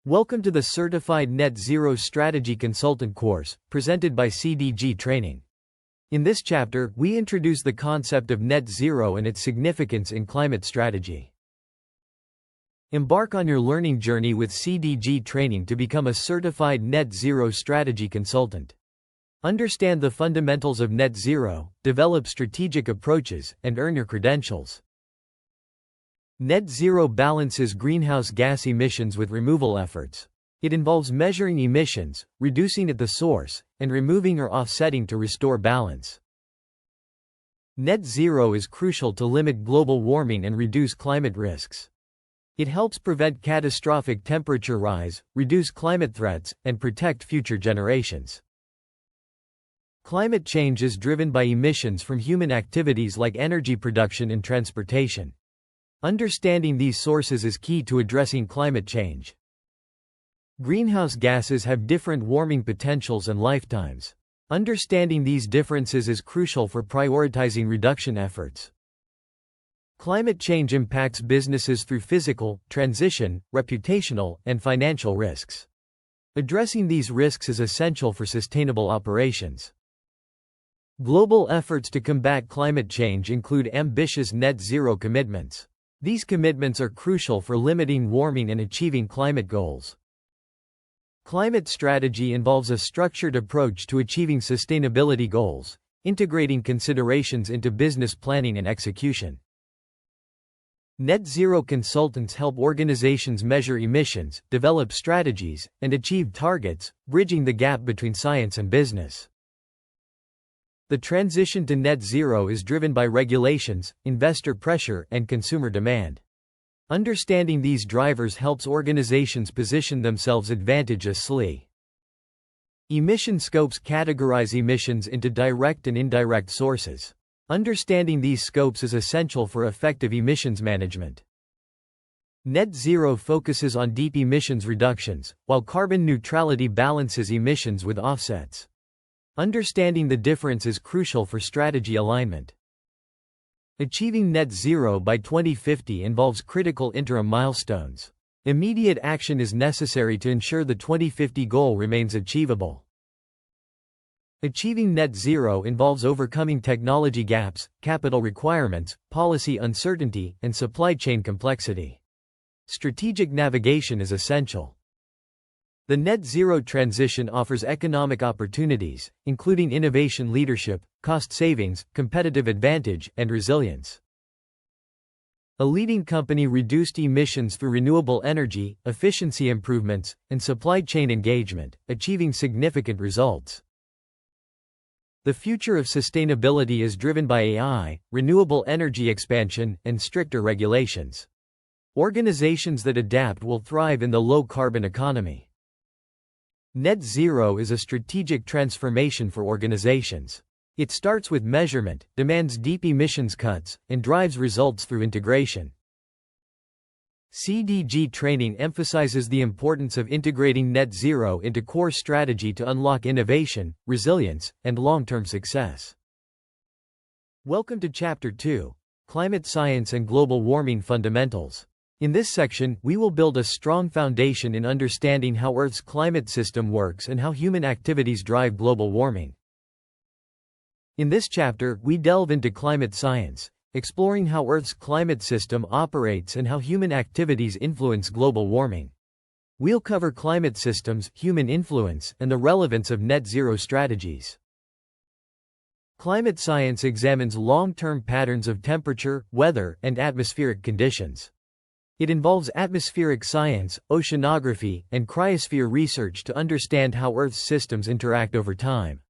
Welcome to the Certified Net Zero Strategy Consultant course, presented by CDG Training. In this chapter, we introduce the concept of net zero and its significance in climate strategy. Embark on your learning journey with CDG Training to become a certified net zero strategy consultant. Understand the fundamentals of net zero, develop strategic approaches, and earn your credentials. Net zero balances greenhouse gas emissions with removal efforts. It involves measuring emissions, reducing at the source, and removing or offsetting to restore balance. Net zero is crucial to limit global warming and reduce climate risks. It helps prevent catastrophic temperature rise, reduce climate threats, and protect future generations. Climate change is driven by emissions from human activities like energy production and transportation. Understanding these sources is key to addressing climate change. Greenhouse gases have different warming potentials and lifetimes. Understanding these differences is crucial for prioritizing reduction efforts. Climate change impacts businesses through physical, transition, reputational, and financial risks. Addressing these risks is essential for sustainable operations. Global efforts to combat climate change include ambitious net zero commitments. These commitments are crucial for limiting warming and achieving climate goals. Climate strategy involves a structured approach to achieving sustainability goals, integrating considerations into business planning and execution. Net zero consultants help organizations measure emissions, develop strategies, and achieve targets, bridging the gap between science and business. The transition to net zero is driven by regulations, investor pressure, and consumer demand. Understanding these drivers helps organizations position themselves advantageously. Emission scopes categorize emissions into direct and indirect sources. Understanding these scopes is essential for effective emissions management. Net zero focuses on deep emissions reductions, while carbon neutrality balances emissions with offsets. Understanding the difference is crucial for strategy alignment. Achieving net zero by 2050 involves critical interim milestones. Immediate action is necessary to ensure the 2050 goal remains achievable. Achieving net zero involves overcoming technology gaps, capital requirements, policy uncertainty, and supply chain complexity. Strategic navigation is essential. The net zero transition offers economic opportunities, including innovation leadership, cost savings, competitive advantage, and resilience. A leading company reduced emissions through renewable energy, efficiency improvements, and supply chain engagement, achieving significant results. The future of sustainability is driven by AI, renewable energy expansion, and stricter regulations. Organizations that adapt will thrive in the low-carbon economy. Net zero is a strategic transformation for organizations. It starts with measurement, demands deep emissions cuts, and drives results through integration. CDG Training emphasizes the importance of integrating net zero into core strategy to unlock innovation, resilience, and long-term success. Welcome to Chapter 2, Climate Science and Global Warming Fundamentals. In this section, we will build a strong foundation in understanding how Earth's climate system works and how human activities drive global warming. In this chapter, we delve into climate science, exploring how Earth's climate system operates and how human activities influence global warming. We'll cover climate systems, human influence, and the relevance of net zero strategies. Climate science examines long-term patterns of temperature, weather, and atmospheric conditions. It involves atmospheric science, oceanography, and cryosphere research to understand how Earth's systems interact over time.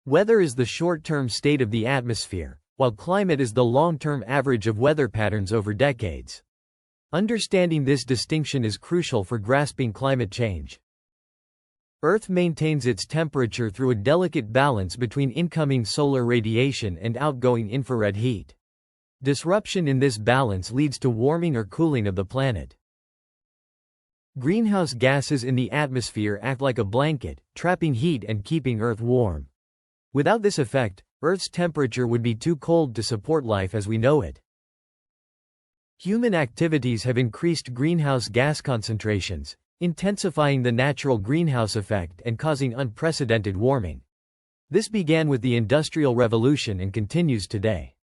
Weather is the short-term state of the atmosphere, while climate is the long-term average of weather patterns over decades. Understanding this distinction is crucial for grasping climate change. Earth maintains its temperature through a delicate balance between incoming solar radiation and outgoing infrared heat. Disruption in this balance leads to warming or cooling of the planet. Greenhouse gases in the atmosphere act like a blanket, trapping heat and keeping Earth warm. Without this effect, Earth's temperature would be too cold to support life as we know it. Human activities have increased greenhouse gas concentrations, intensifying the natural greenhouse effect and causing unprecedented warming. This began with the Industrial Revolution and continues today.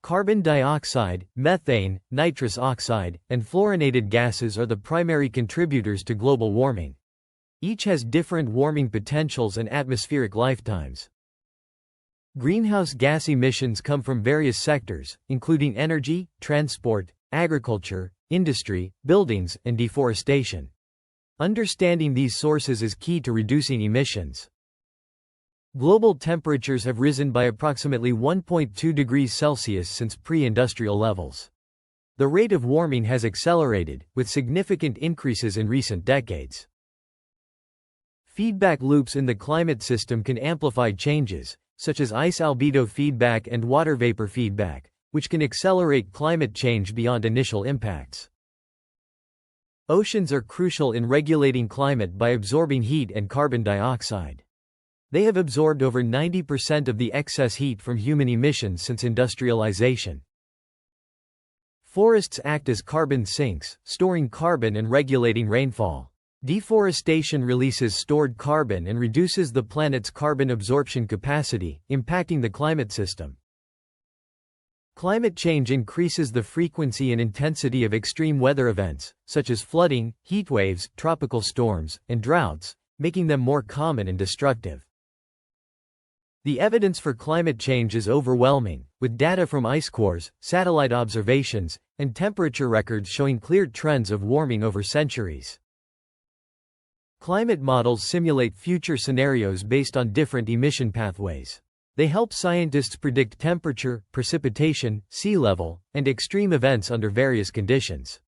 Carbon dioxide, methane, nitrous oxide, and fluorinated gases are the primary contributors to global warming. Each has different warming potentials and atmospheric lifetimes. Greenhouse gas emissions come from various sectors, including energy, transport, agriculture, industry, buildings, and deforestation. Understanding these sources is key to reducing emissions. Global temperatures have risen by approximately 1.2 degrees Celsius since pre-industrial levels. The rate of warming has accelerated, with significant increases in recent decades. Feedback loops in the climate system can amplify changes, such as ice albedo feedback and water vapor feedback, which can accelerate climate change beyond initial impacts. Oceans are crucial in regulating climate by absorbing heat and carbon dioxide. They have absorbed over 90% of the excess heat from human emissions since industrialization. Forests act as carbon sinks, storing carbon and regulating rainfall. Deforestation releases stored carbon and reduces the planet's carbon absorption capacity, impacting the climate system. Climate change increases the frequency and intensity of extreme weather events, such as flooding, heatwaves, tropical storms, and droughts, making them more common and destructive. The evidence for climate change is overwhelming, with data from ice cores, satellite observations, and temperature records showing clear trends of warming over centuries. Climate models simulate future scenarios based on different emission pathways. They help scientists predict temperature, precipitation, sea level, and extreme events under various conditions.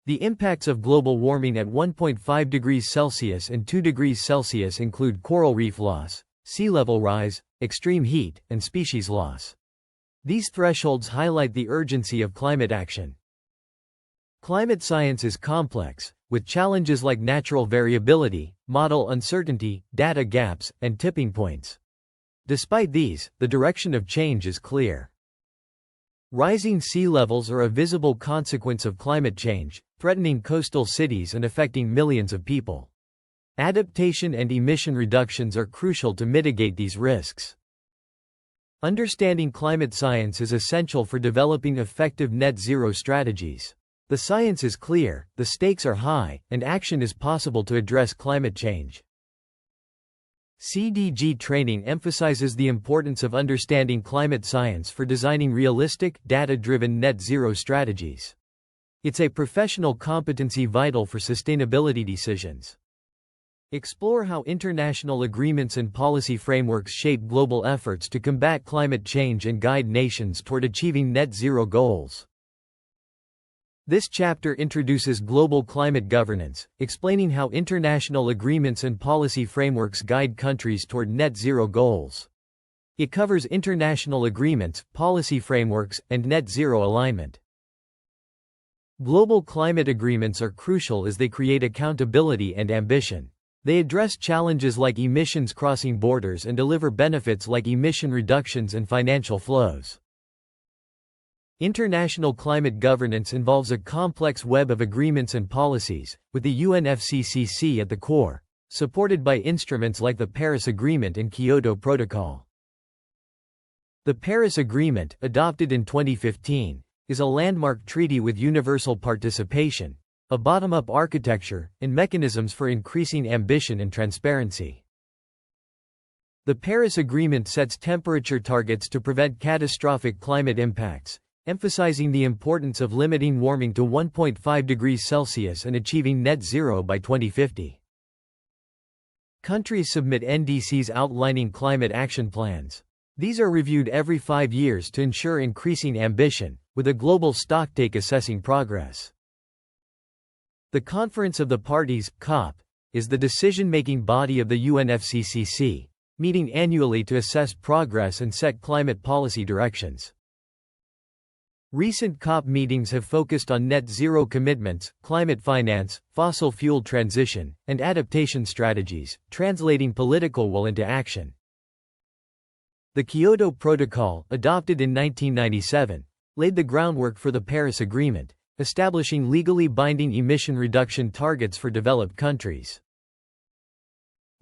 The impacts of global warming at 1.5 degrees Celsius and 2 degrees Celsius include coral reef loss, sea level rise, extreme heat, and species loss. These thresholds highlight the urgency of climate action. Climate science is complex, with challenges like natural variability, model uncertainty, data gaps, and tipping points. Despite these, the direction of change is clear. Rising sea levels are a visible consequence of climate change, threatening coastal cities and affecting millions of people. Adaptation and emission reductions are crucial to mitigate these risks. Understanding climate science is essential for developing effective net zero strategies. The science is clear, the stakes are high, and action is possible to address climate change. CDG training emphasizes the importance of understanding climate science for designing realistic, data-driven net zero strategies. It's a professional competency vital for sustainability decisions. Explore how international agreements and policy frameworks shape global efforts to combat climate change and guide nations toward achieving net zero goals. This chapter introduces global climate governance, explaining how international agreements and policy frameworks guide countries toward net zero goals. It covers international agreements, policy frameworks, and net zero alignment. Global climate agreements are crucial as they create accountability and ambition. They address challenges like emissions crossing borders and deliver benefits like emission reductions and financial flows. International climate governance involves a complex web of agreements and policies, with the UNFCCC at the core, supported by instruments like the Paris Agreement and Kyoto Protocol. The Paris Agreement, adopted in 2015, is a landmark treaty with universal participation, a bottom-up architecture, and mechanisms for increasing ambition and transparency. The Paris Agreement sets temperature targets to prevent catastrophic climate impacts, emphasizing the importance of limiting warming to 1.5 degrees Celsius and achieving net zero by 2050. Countries submit NDCs outlining climate action plans. These are reviewed every 5 years to ensure increasing ambition, with a global stocktake assessing progress. The Conference of the Parties, COP, is the decision-making body of the UNFCCC, meeting annually to assess progress and set climate policy directions. Recent COP meetings have focused on net zero commitments, climate finance, fossil fuel transition, and adaptation strategies, translating political will into action. The Kyoto Protocol, adopted in 1997, laid the groundwork for the Paris Agreement, establishing legally binding emission reduction targets for developed countries.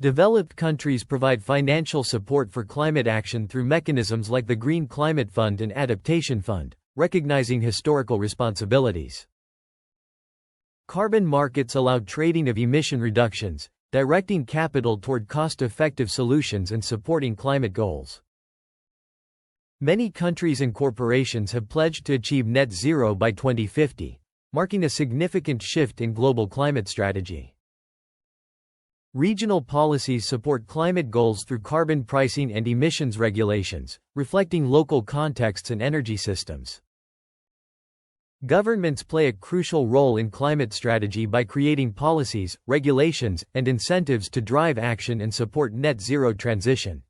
Developed countries provide financial support for climate action through mechanisms like the Green Climate Fund and Adaptation Fund, recognizing historical responsibilities. Carbon markets allow trading of emission reductions, directing capital toward cost-effective solutions and supporting climate goals. Many countries and corporations have pledged to achieve net zero by 2050, marking a significant shift in global climate strategy. Regional policies support climate goals through carbon pricing and emissions regulations, reflecting local contexts and energy systems. Governments play a crucial role in climate strategy by creating policies, regulations, and incentives to drive action and support net zero transition.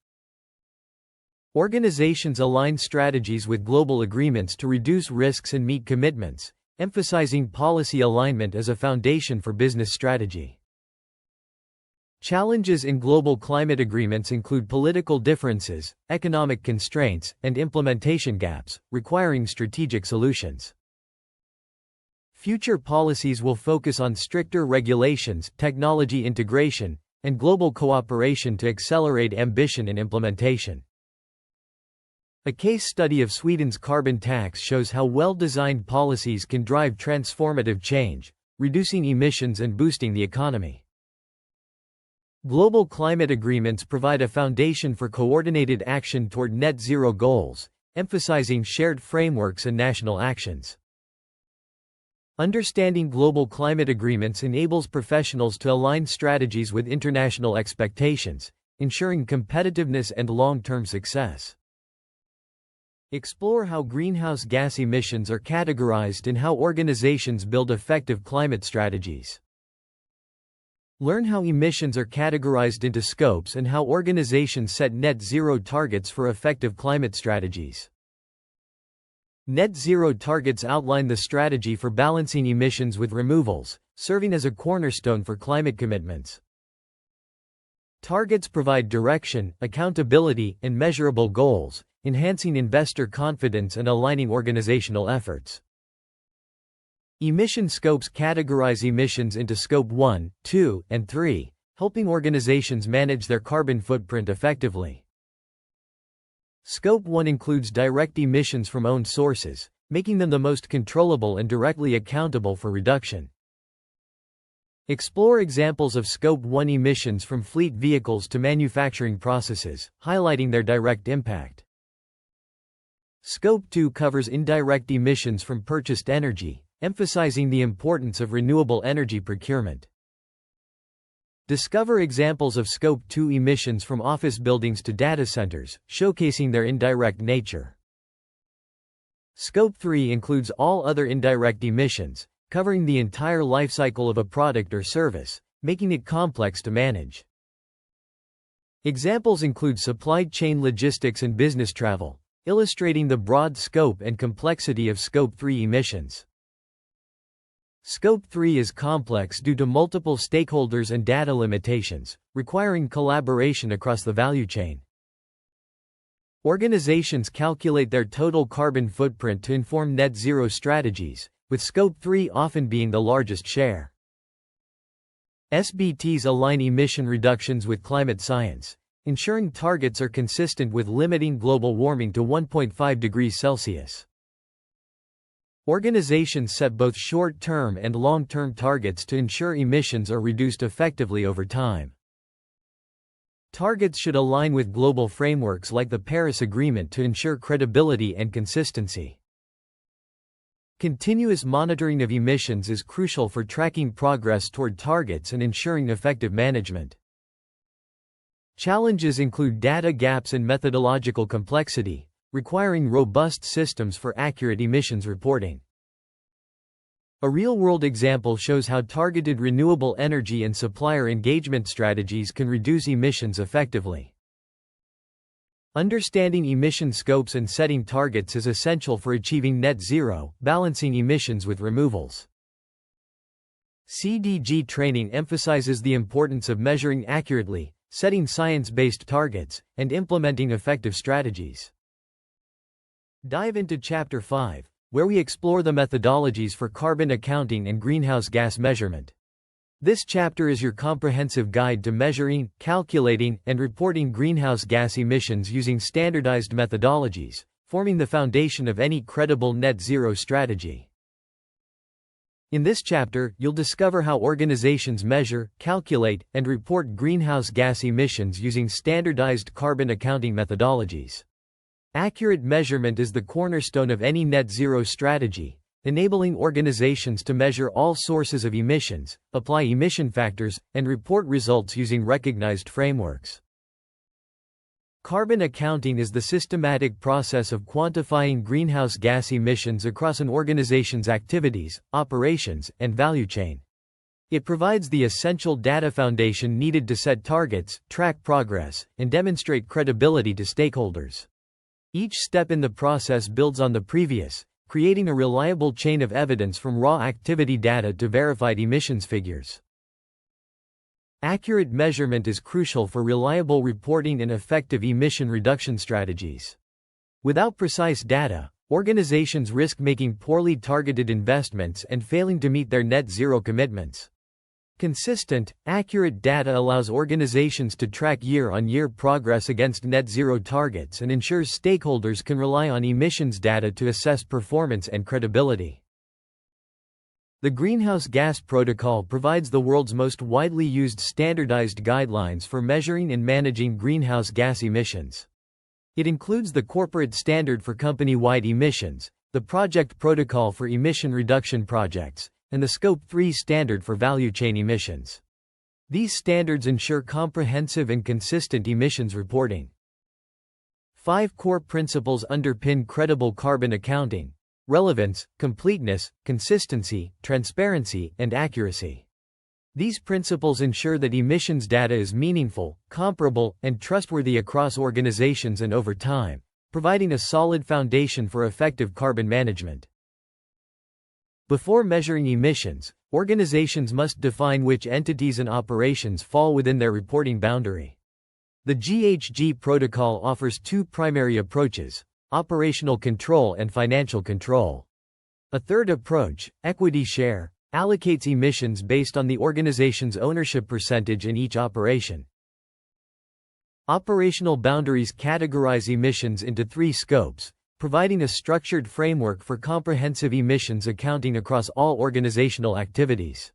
Organizations align strategies with global agreements to reduce risks and meet commitments, emphasizing policy alignment as a foundation for business strategy. Challenges in global climate agreements include political differences, economic constraints, and implementation gaps, requiring strategic solutions. Future policies will focus on stricter regulations, technology integration, and global cooperation to accelerate ambition and implementation. A case study of Sweden's carbon tax shows how well-designed policies can drive transformative change, reducing emissions and boosting the economy. Global climate agreements provide a foundation for coordinated action toward net zero goals, emphasizing shared frameworks and national actions. Understanding global climate agreements enables professionals to align strategies with international expectations, ensuring competitiveness and long-term success. Explore how greenhouse gas emissions are categorized and how organizations build effective climate strategies. Learn how emissions are categorized into scopes and how organizations set net zero targets for effective climate strategies. Net zero targets outline the strategy for balancing emissions with removals, serving as a cornerstone for climate commitments. Targets provide direction, accountability, and measurable goals, enhancing investor confidence and aligning organizational efforts. Emission scopes categorize emissions into Scope 1, 2, and 3, helping organizations manage their carbon footprint effectively. Scope 1 includes direct emissions from owned sources, making them the most controllable and directly accountable for reduction. Explore examples of Scope 1 emissions from fleet vehicles to manufacturing processes, highlighting their direct impact. Scope 2 covers indirect emissions from purchased energy, emphasizing the importance of renewable energy procurement. Discover examples of Scope 2 emissions from office buildings to data centers, showcasing their indirect nature. Scope 3 includes all other indirect emissions, covering the entire lifecycle of a product or service, making it complex to manage. Examples include supply chain logistics and business travel, illustrating the broad scope and complexity of Scope 3 emissions. Scope 3 is complex due to multiple stakeholders and data limitations, requiring collaboration across the value chain. Organizations calculate their total carbon footprint to inform net zero strategies, with Scope 3 often being the largest share. SBTs align emission reductions with climate science, ensuring targets are consistent with limiting global warming to 1.5 degrees Celsius. Organizations set both short-term and long-term targets to ensure emissions are reduced effectively over time. Targets should align with global frameworks like the Paris Agreement to ensure credibility and consistency. Continuous monitoring of emissions is crucial for tracking progress toward targets and ensuring effective management. Challenges include data gaps and methodological complexity, requiring robust systems for accurate emissions reporting. A real-world example shows how targeted renewable energy and supplier engagement strategies can reduce emissions effectively. Understanding emission scopes and setting targets is essential for achieving net zero, balancing emissions with removals. CDG training emphasizes the importance of measuring accurately, setting science-based targets, and implementing effective strategies. Dive into Chapter 5, where we explore the methodologies for carbon accounting and greenhouse gas measurement. This chapter is your comprehensive guide to measuring, calculating, and reporting greenhouse gas emissions using standardized methodologies, forming the foundation of any credible net zero strategy. In this chapter, you'll discover how organizations measure, calculate, and report greenhouse gas emissions using standardized carbon accounting methodologies. Accurate measurement is the cornerstone of any net zero strategy, enabling organizations to measure all sources of emissions, apply emission factors, and report results using recognized frameworks. Carbon accounting is the systematic process of quantifying greenhouse gas emissions across an organization's activities, operations, and value chain. It provides the essential data foundation needed to set targets, track progress, and demonstrate credibility to stakeholders. Each step in the process builds on the previous, creating a reliable chain of evidence from raw activity data to verified emissions figures. Accurate measurement is crucial for reliable reporting and effective emission reduction strategies. Without precise data, organizations risk making poorly targeted investments and failing to meet their net zero commitments. Consistent, accurate data allows organizations to track year-on-year progress against net zero targets and ensures stakeholders can rely on emissions data to assess performance and credibility. The Greenhouse Gas Protocol provides the world's most widely used standardized guidelines for measuring and managing greenhouse gas emissions. It includes the Corporate Standard for Company-Wide Emissions, the Project Protocol for Emission Reduction Projects, and the Scope 3 Standard for Value Chain Emissions. These standards ensure comprehensive and consistent emissions reporting. 5 core principles underpin credible carbon accounting: relevance, completeness, consistency, transparency, and accuracy. These principles ensure that emissions data is meaningful, comparable, and trustworthy across organizations and over time, providing a solid foundation for effective carbon management. Before measuring emissions, organizations must define which entities and operations fall within their reporting boundary. The GHG protocol offers 2 primary approaches: operational control and financial control. A third approach, equity share, allocates emissions based on the organization's ownership percentage in each operation. Operational boundaries categorize emissions into 3 scopes, providing a structured framework for comprehensive emissions accounting across all organizational activities.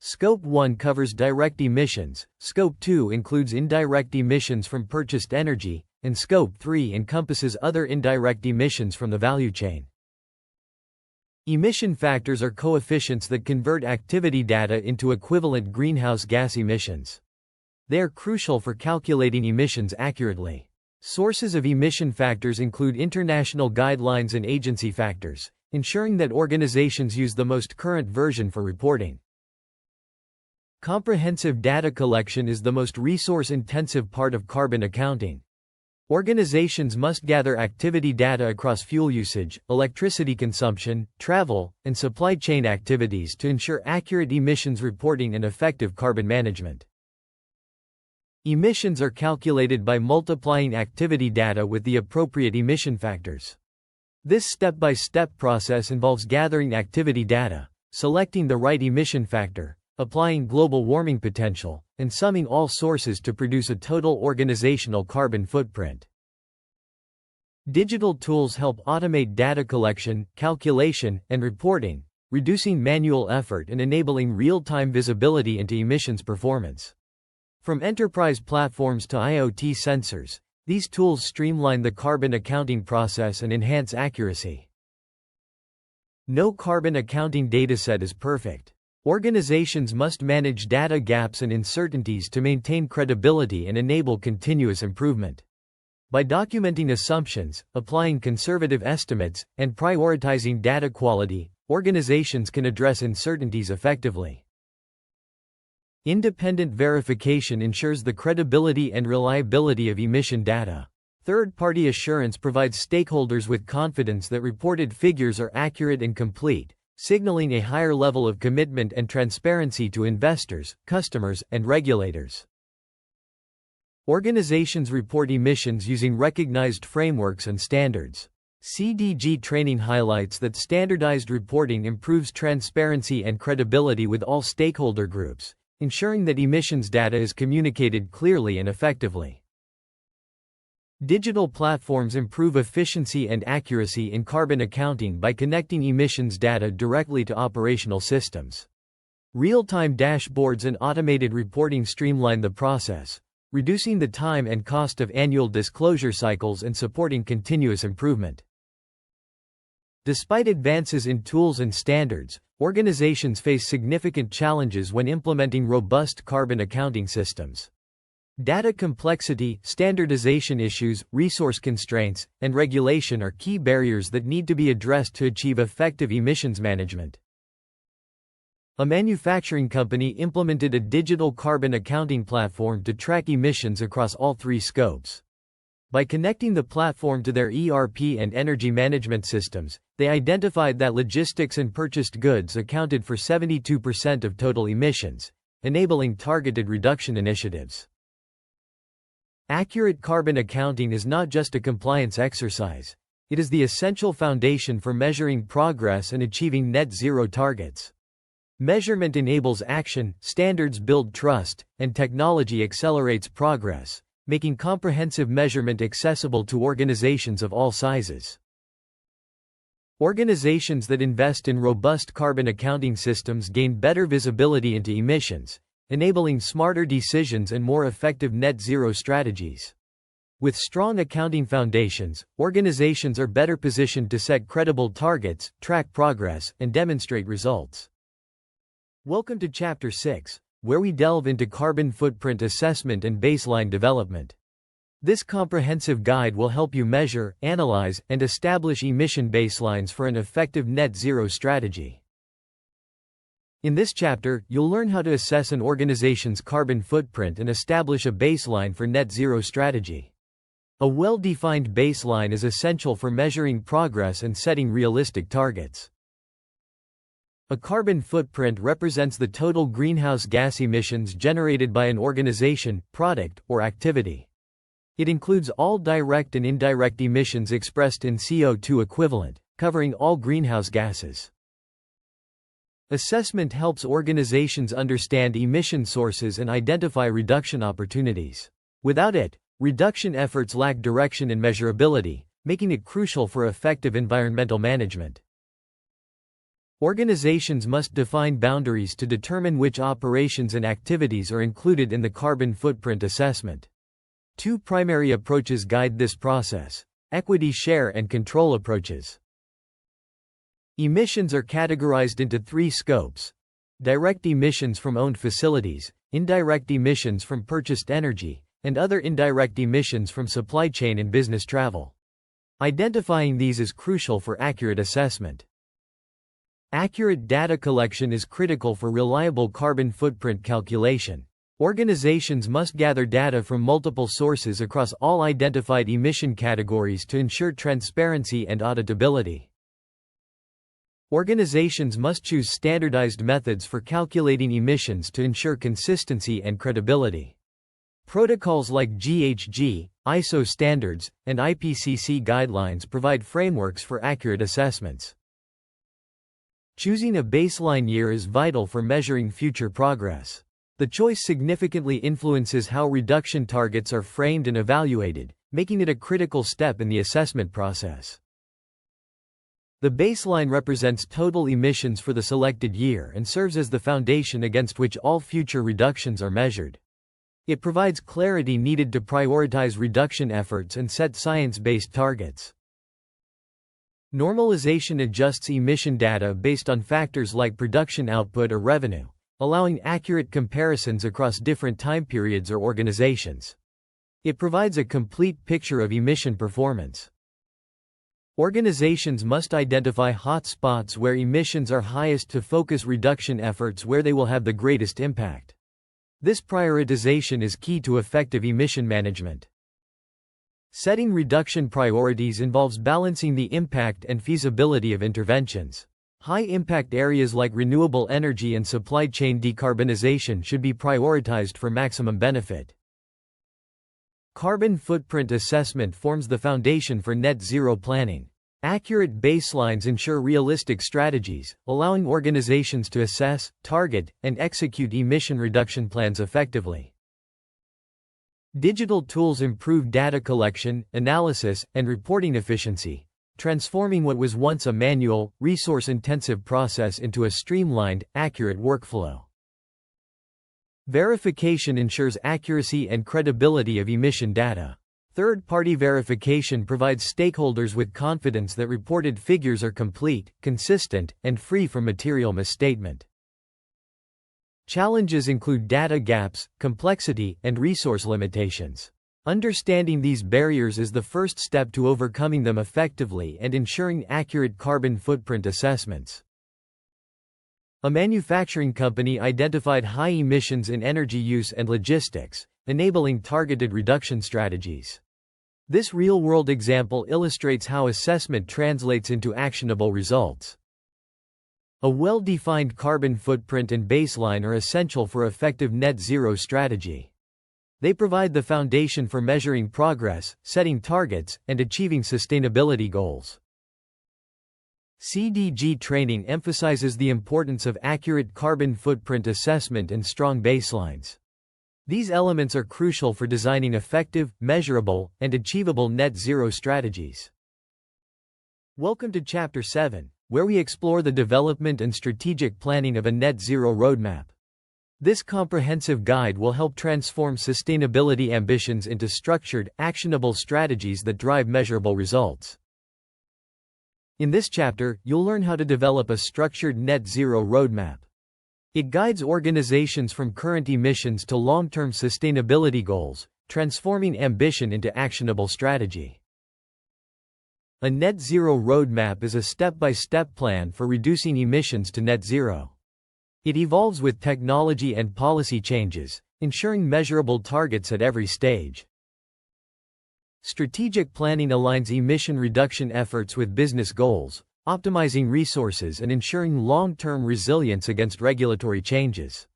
Scope 1 covers direct emissions, Scope 2 includes indirect emissions from purchased energy, and Scope 3 encompasses other indirect emissions from the value chain. Emission factors are coefficients that convert activity data into equivalent greenhouse gas emissions. They are crucial for calculating emissions accurately. Sources of emission factors include international guidelines and agency factors, ensuring that organizations use the most current version for reporting. Comprehensive data collection is the most resource-intensive part of carbon accounting. Organizations must gather activity data across fuel usage, electricity consumption, travel, and supply chain activities to ensure accurate emissions reporting and effective carbon management. Emissions are calculated by multiplying activity data with the appropriate emission factors. This step-by-step process involves gathering activity data, selecting the right emission factor, applying global warming potential, and summing all sources to produce a total organizational carbon footprint. Digital tools help automate data collection, calculation, and reporting, reducing manual effort and enabling real-time visibility into emissions performance. From enterprise platforms to IoT sensors, these tools streamline the carbon accounting process and enhance accuracy. No carbon accounting dataset is perfect. Organizations must manage data gaps and uncertainties to maintain credibility and enable continuous improvement. By documenting assumptions, applying conservative estimates, and prioritizing data quality, organizations can address uncertainties effectively. Independent verification ensures the credibility and reliability of emission data. Third-party assurance provides stakeholders with confidence that reported figures are accurate and complete, signaling a higher level of commitment and transparency to investors, customers, and regulators. Organizations report emissions using recognized frameworks and standards. CDG training highlights that standardized reporting improves transparency and credibility with all stakeholder groups, ensuring that emissions data is communicated clearly and effectively. Digital platforms improve efficiency and accuracy in carbon accounting by connecting emissions data directly to operational systems. Real-time dashboards and automated reporting streamline the process, reducing the time and cost of annual disclosure cycles and supporting continuous improvement. Despite advances in tools and standards, organizations face significant challenges when implementing robust carbon accounting systems. Data complexity, standardization issues, resource constraints, and regulation are key barriers that need to be addressed to achieve effective emissions management. A manufacturing company implemented a digital carbon accounting platform to track emissions across all three scopes. By connecting the platform to their ERP and energy management systems, they identified that logistics and purchased goods accounted for 72% of total emissions, enabling targeted reduction initiatives. Accurate carbon accounting is not just a compliance exercise, it is the essential foundation for measuring progress and achieving net zero targets. Measurement enables action, standards build trust, and technology accelerates progress, making comprehensive measurement accessible to organizations of all sizes. Organizations that invest in robust carbon accounting systems gain better visibility into emissions, enabling smarter decisions and more effective net zero strategies. With strong accounting foundations, organizations are better positioned to set credible targets, track progress, and demonstrate results. Welcome to Chapter 6, where we delve into carbon footprint assessment and baseline development. This comprehensive guide will help you measure, analyze, and establish emission baselines for an effective net zero strategy. In this chapter, you'll learn how to assess an organization's carbon footprint and establish a baseline for net zero strategy. A well-defined baseline is essential for measuring progress and setting realistic targets. A carbon footprint represents the total greenhouse gas emissions generated by an organization, product, or activity. It includes all direct and indirect emissions expressed in CO2 equivalent, covering all greenhouse gases. Assessment helps organizations understand emission sources and identify reduction opportunities. Without it, reduction efforts lack direction and measurability, making it crucial for effective environmental management. Organizations must define boundaries to determine which operations and activities are included in the carbon footprint assessment. Two primary approaches guide this process: equity share and control approaches. Emissions are categorized into three scopes: direct emissions from owned facilities, indirect emissions from purchased energy, and other indirect emissions from supply chain and business travel. Identifying these is crucial for accurate assessment. Accurate data collection is critical for reliable carbon footprint calculation. Organizations must gather data from multiple sources across all identified emission categories to ensure transparency and auditability. Organizations must choose standardized methods for calculating emissions to ensure consistency and credibility. Protocols like GHG, ISO standards, and IPCC guidelines provide frameworks for accurate assessments. Choosing a baseline year is vital for measuring future progress. The choice significantly influences how reduction targets are framed and evaluated, making it a critical step in the assessment process. The baseline represents total emissions for the selected year and serves as the foundation against which all future reductions are measured. It provides clarity needed to prioritize reduction efforts and set science-based targets. Normalization adjusts emission data based on factors like production output or revenue, allowing accurate comparisons across different time periods or organizations. It provides a complete picture of emission performance. Organizations must identify hot spots where emissions are highest to focus reduction efforts where they will have the greatest impact. This prioritization is key to effective emission management. Setting reduction priorities involves balancing the impact and feasibility of interventions. High-impact areas like renewable energy and supply chain decarbonization should be prioritized for maximum benefit. Carbon footprint assessment forms the foundation for net zero planning. Accurate baselines ensure realistic strategies, allowing organizations to assess, target, and execute emission reduction plans effectively. Digital tools improve data collection, analysis, and reporting efficiency, transforming what was once a manual, resource-intensive process into a streamlined, accurate workflow. Verification ensures accuracy and credibility of emission data. Third-party verification provides stakeholders with confidence that reported figures are complete, consistent, and free from material misstatement. Challenges include data gaps, complexity, and resource limitations. Understanding these barriers is the first step to overcoming them effectively and ensuring accurate carbon footprint assessments. A manufacturing company identified high emissions in energy use and logistics, enabling targeted reduction strategies. This real-world example illustrates how assessment translates into actionable results. A well-defined carbon footprint and baseline are essential for effective net zero strategy. They provide the foundation for measuring progress, setting targets, and achieving sustainability goals. CDG training emphasizes the importance of accurate carbon footprint assessment and strong baselines. These elements are crucial for designing effective, measurable, and achievable net zero strategies. Welcome to Chapter 7, where we explore the development and strategic planning of a net zero roadmap. This comprehensive guide will help transform sustainability ambitions into structured, actionable strategies that drive measurable results. In this chapter, you'll learn how to develop a structured net zero roadmap. It guides organizations from current emissions to long-term sustainability goals, transforming ambition into actionable strategy. A net zero roadmap is a step-by-step plan for reducing emissions to net zero. It evolves with technology and policy changes, ensuring measurable targets at every stage. Strategic planning aligns emission reduction efforts with business goals, optimizing resources and ensuring long-term resilience against regulatory changes.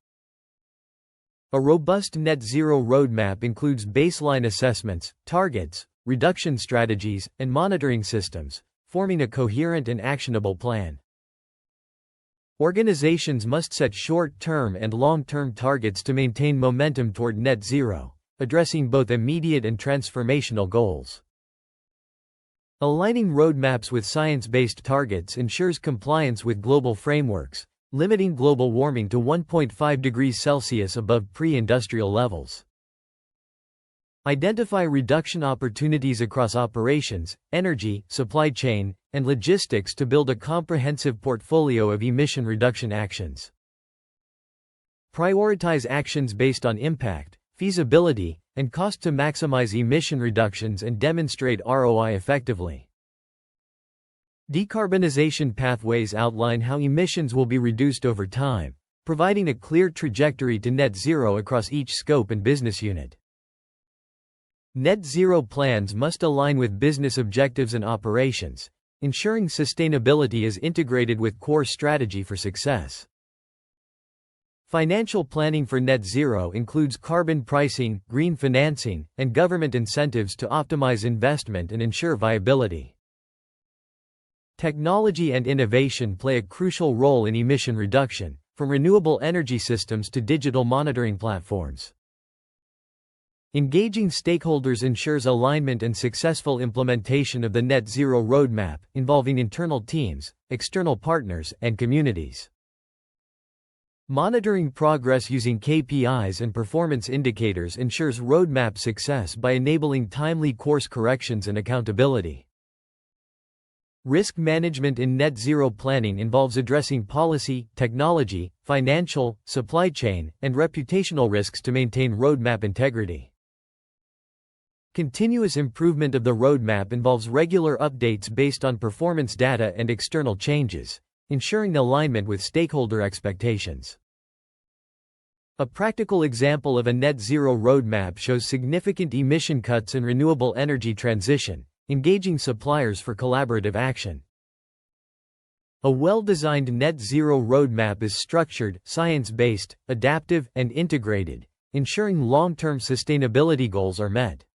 A robust net zero roadmap includes baseline assessments, targets, reduction strategies, and monitoring systems, forming a coherent and actionable plan. Organizations must set short-term and long-term targets to maintain momentum toward net zero, addressing both immediate and transformational goals. Aligning roadmaps with science-based targets ensures compliance with global frameworks, limiting global warming to 1.5 degrees Celsius above pre-industrial levels. Identify reduction opportunities across operations, energy, supply chain, and logistics to build a comprehensive portfolio of emission reduction actions. Prioritize actions based on impact, feasibility, and cost to maximize emission reductions and demonstrate ROI effectively. Decarbonization pathways outline how emissions will be reduced over time, providing a clear trajectory to net zero across each scope and business unit. Net zero plans must align with business objectives and operations, ensuring sustainability is integrated with core strategy for success. Financial planning for net zero includes carbon pricing, green financing, and government incentives to optimize investment and ensure viability. Technology and innovation play a crucial role in emission reduction, from renewable energy systems to digital monitoring platforms. Engaging stakeholders ensures alignment and successful implementation of the net zero roadmap, involving internal teams, external partners, and communities. Monitoring progress using KPIs and performance indicators ensures roadmap success by enabling timely course corrections and accountability. Risk management in net zero planning involves addressing policy, technology, financial, supply chain, and reputational risks to maintain roadmap integrity. Continuous improvement of the roadmap involves regular updates based on performance data and external changes, ensuring alignment with stakeholder expectations. A practical example of a net zero roadmap shows significant emission cuts and renewable energy transition, engaging suppliers for collaborative action. A well-designed net zero roadmap is structured, science-based, adaptive, and integrated, ensuring long-term sustainability goals are met.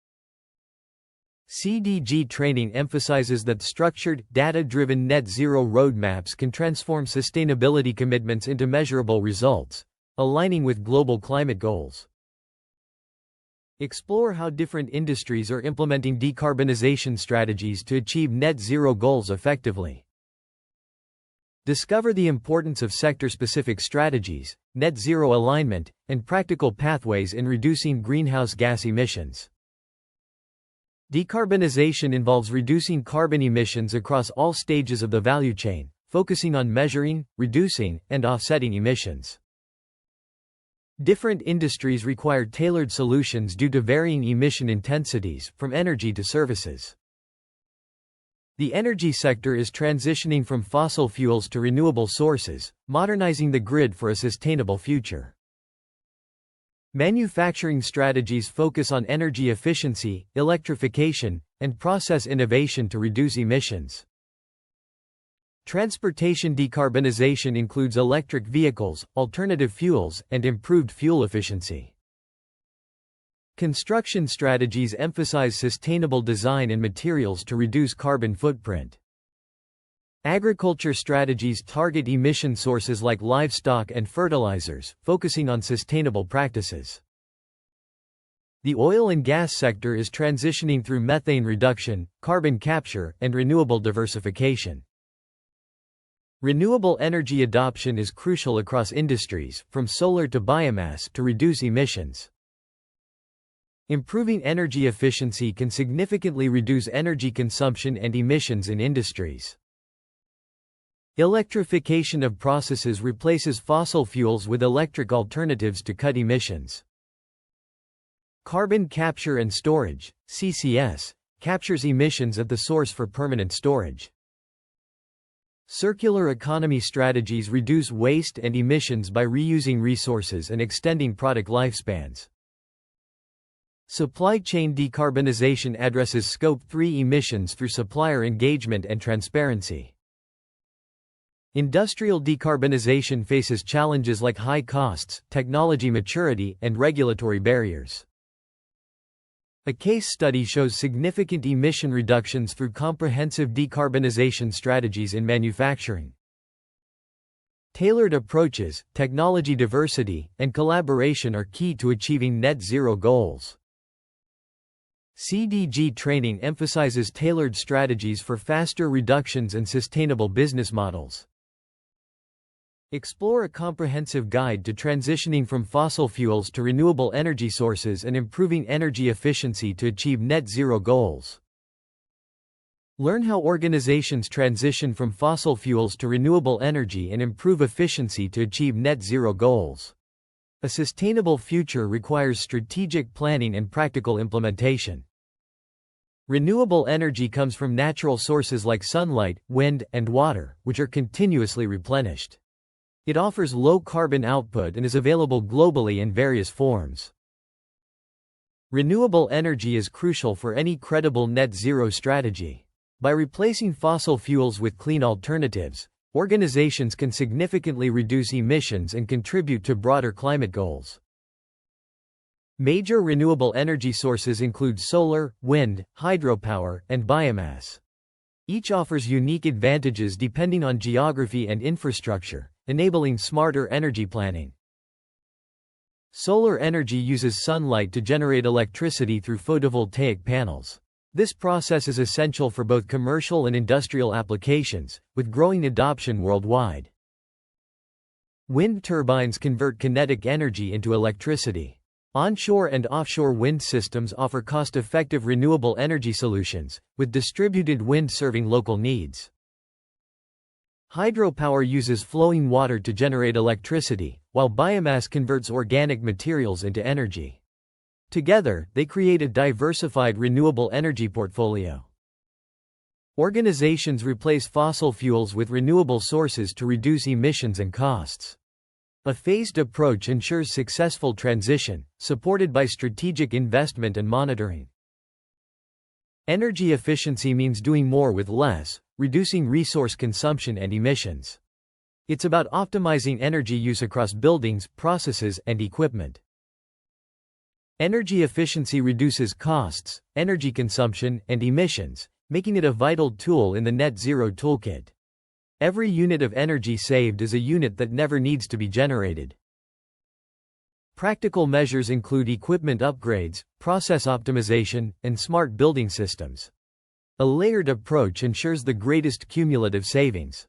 CDG training emphasizes that structured, data-driven net zero roadmaps can transform sustainability commitments into measurable results, aligning with global climate goals. Explore how different industries are implementing decarbonization strategies to achieve net zero goals effectively. Discover the importance of sector-specific strategies, net zero alignment, and practical pathways in reducing greenhouse gas emissions. Decarbonization involves reducing carbon emissions across all stages of the value chain, focusing on measuring, reducing, and offsetting emissions. Different industries require tailored solutions due to varying emission intensities, from energy to services. The energy sector is transitioning from fossil fuels to renewable sources, modernizing the grid for a sustainable future. Manufacturing strategies focus on energy efficiency, electrification, and process innovation to reduce emissions. Transportation decarbonization includes electric vehicles, alternative fuels, and improved fuel efficiency. Construction strategies emphasize sustainable design and materials to reduce carbon footprint. Agriculture strategies target emission sources like livestock and fertilizers, focusing on sustainable practices. The oil and gas sector is transitioning through methane reduction, carbon capture, and renewable diversification. Renewable energy adoption is crucial across industries, from solar to biomass, to reduce emissions. Improving energy efficiency can significantly reduce energy consumption and emissions in industries. Electrification of processes replaces fossil fuels with electric alternatives to cut emissions. Carbon capture and storage, CCS, captures emissions at the source for permanent storage. Circular economy strategies reduce waste and emissions by reusing resources and extending product lifespans. Supply chain decarbonization addresses Scope 3 emissions through supplier engagement and transparency. Industrial decarbonization faces challenges like high costs, technology maturity, and regulatory barriers. A case study shows significant emission reductions through comprehensive decarbonization strategies in manufacturing. Tailored approaches, technology diversity, and collaboration are key to achieving net zero goals. CDG training emphasizes tailored strategies for faster reductions and sustainable business models. Explore a comprehensive guide to transitioning from fossil fuels to renewable energy sources and improving energy efficiency to achieve net zero goals. Learn how organizations transition from fossil fuels to renewable energy and improve efficiency to achieve net zero goals. A sustainable future requires strategic planning and practical implementation. Renewable energy comes from natural sources like sunlight, wind, and water, which are continuously replenished. It offers low carbon output and is available globally in various forms. Renewable energy is crucial for any credible net zero strategy. By replacing fossil fuels with clean alternatives, organizations can significantly reduce emissions and contribute to broader climate goals. Major renewable energy sources include solar, wind, hydropower, and biomass. Each offers unique advantages depending on geography and infrastructure, enabling smarter energy planning. Solar energy uses sunlight to generate electricity through photovoltaic panels. This process is essential for both commercial and industrial applications, with growing adoption worldwide. Wind turbines convert kinetic energy into electricity. Onshore and offshore wind systems offer cost-effective renewable energy solutions, with distributed wind serving local needs. Hydropower uses flowing water to generate electricity, while biomass converts organic materials into energy. Together, they create a diversified renewable energy portfolio. Organizations replace fossil fuels with renewable sources to reduce emissions and costs. A phased approach ensures successful transition, supported by strategic investment and monitoring. Energy efficiency means doing more with less, reducing resource consumption and emissions. It's about optimizing energy use across buildings, processes, and equipment. Energy efficiency reduces costs, energy consumption, and emissions, making it a vital tool in the net zero toolkit. Every unit of energy saved is a unit that never needs to be generated. Practical measures include equipment upgrades, process optimization, and smart building systems. A layered approach ensures the greatest cumulative savings.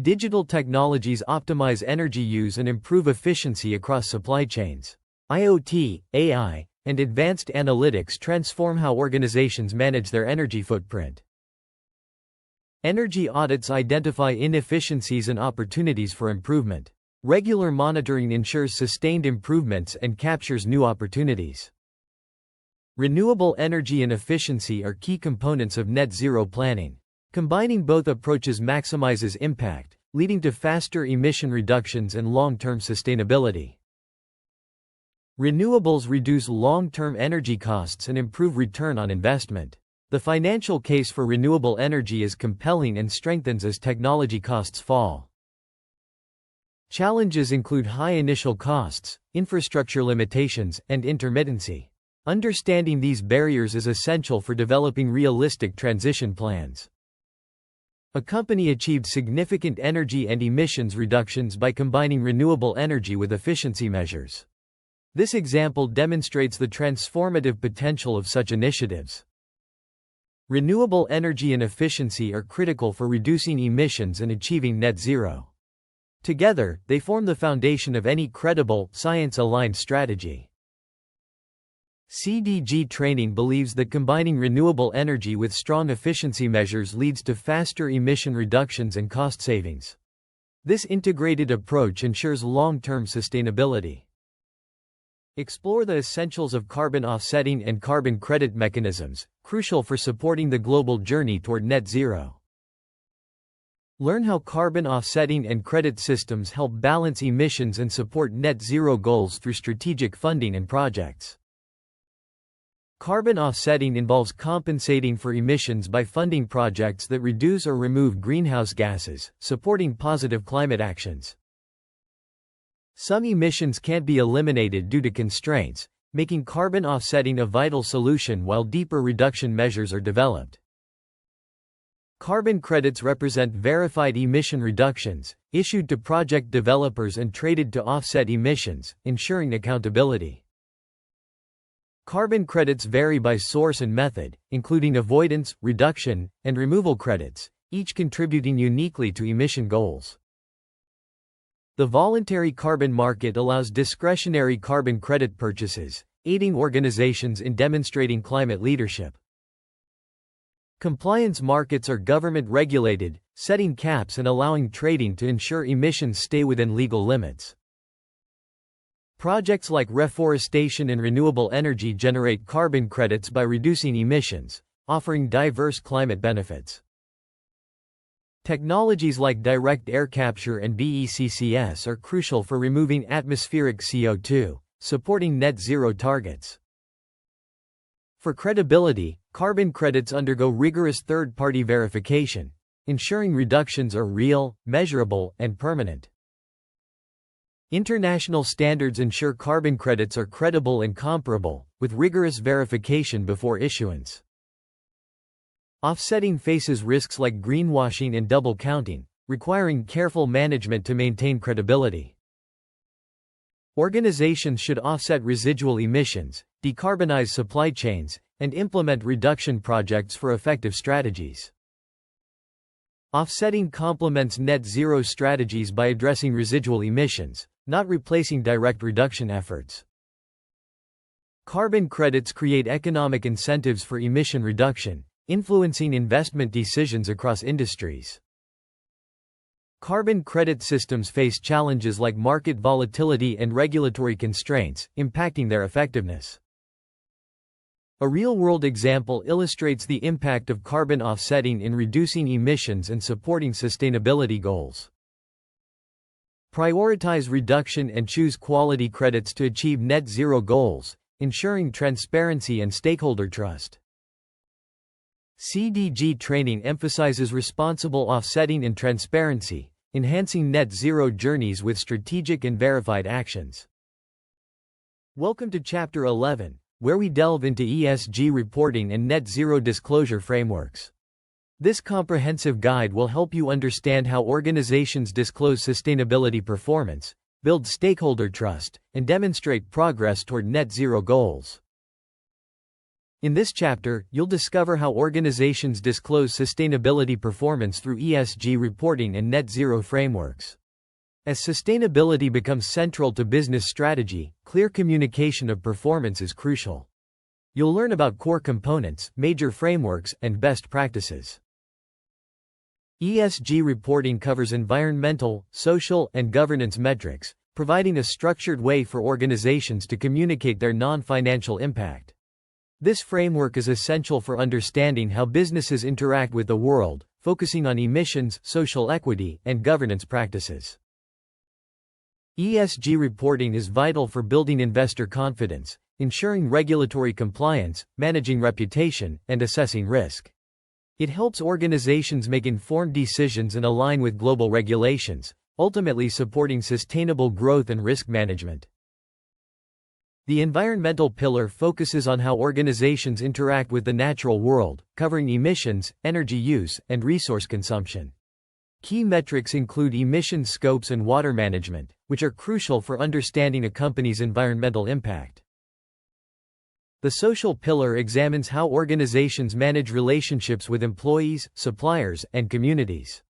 Digital technologies optimize energy use and improve efficiency across supply chains. IoT, AI, and advanced analytics transform how organizations manage their energy footprint. Energy audits identify inefficiencies and opportunities for improvement. Regular monitoring ensures sustained improvements and captures new opportunities. Renewable energy and efficiency are key components of net zero planning. Combining both approaches maximizes impact, leading to faster emission reductions and long-term sustainability. Renewables reduce long-term energy costs and improve return on investment. The financial case for renewable energy is compelling and strengthens as technology costs fall. Challenges include high initial costs, infrastructure limitations, and intermittency. Understanding these barriers is essential for developing realistic transition plans. A company achieved significant energy and emissions reductions by combining renewable energy with efficiency measures. This example demonstrates the transformative potential of such initiatives. Renewable energy and efficiency are critical for reducing emissions and achieving net zero. Together, they form the foundation of any credible, science-aligned strategy. CDG Training believes that combining renewable energy with strong efficiency measures leads to faster emission reductions and cost savings. This integrated approach ensures long-term sustainability. Explore the essentials of carbon offsetting and carbon credit mechanisms, crucial for supporting the global journey toward net zero. Learn how carbon offsetting and credit systems help balance emissions and support net zero goals through strategic funding and projects. Carbon offsetting involves compensating for emissions by funding projects that reduce or remove greenhouse gases, supporting positive climate actions. Some emissions can't be eliminated due to constraints, making carbon offsetting a vital solution while deeper reduction measures are developed. Carbon credits represent verified emission reductions, issued to project developers and traded to offset emissions, ensuring accountability. Carbon credits vary by source and method, including avoidance, reduction, and removal credits, each contributing uniquely to emission goals. The voluntary carbon market allows discretionary carbon credit purchases, aiding organizations in demonstrating climate leadership. Compliance markets are government-regulated, setting caps and allowing trading to ensure emissions stay within legal limits. Projects like reforestation and renewable energy generate carbon credits by reducing emissions, offering diverse climate benefits. Technologies like direct air capture and BECCS are crucial for removing atmospheric CO2, supporting net zero targets. For credibility, carbon credits undergo rigorous third-party verification, ensuring reductions are real, measurable, and permanent. International standards ensure carbon credits are credible and comparable, with rigorous verification before issuance. Offsetting faces risks like greenwashing and double counting, requiring careful management to maintain credibility. Organizations should offset residual emissions, decarbonize supply chains, and implement reduction projects for effective strategies. Offsetting complements net zero strategies by addressing residual emissions, not replacing direct reduction efforts. Carbon credits create economic incentives for emission reduction, influencing investment decisions across industries. Carbon credit systems face challenges like market volatility and regulatory constraints, impacting their effectiveness. A real-world example illustrates the impact of carbon offsetting in reducing emissions and supporting sustainability goals. Prioritize reduction and choose quality credits to achieve net zero goals, ensuring transparency and stakeholder trust. CDG Training emphasizes responsible offsetting and transparency, enhancing net zero journeys with strategic and verified actions. Welcome to Chapter 11, where we delve into ESG reporting and net zero disclosure frameworks. This comprehensive guide will help you understand how organizations disclose sustainability performance, build stakeholder trust, and demonstrate progress toward net zero goals. In this chapter, you'll discover how organizations disclose sustainability performance through ESG reporting and net zero frameworks. As sustainability becomes central to business strategy, clear communication of performance is crucial. You'll learn about core components, major frameworks, and best practices. ESG reporting covers environmental, social, and governance metrics, providing a structured way for organizations to communicate their non-financial impact. This framework is essential for understanding how businesses interact with the world, focusing on emissions, social equity, and governance practices. ESG reporting is vital for building investor confidence, ensuring regulatory compliance, managing reputation, and assessing risk. It helps organizations make informed decisions and align with global regulations, ultimately supporting sustainable growth and risk management. The environmental pillar focuses on how organizations interact with the natural world, covering emissions, energy use, and resource consumption. Key metrics include emission scopes and water management, which are crucial for understanding a company's environmental impact. The social pillar examines how organizations manage relationships with employees, suppliers, and communities.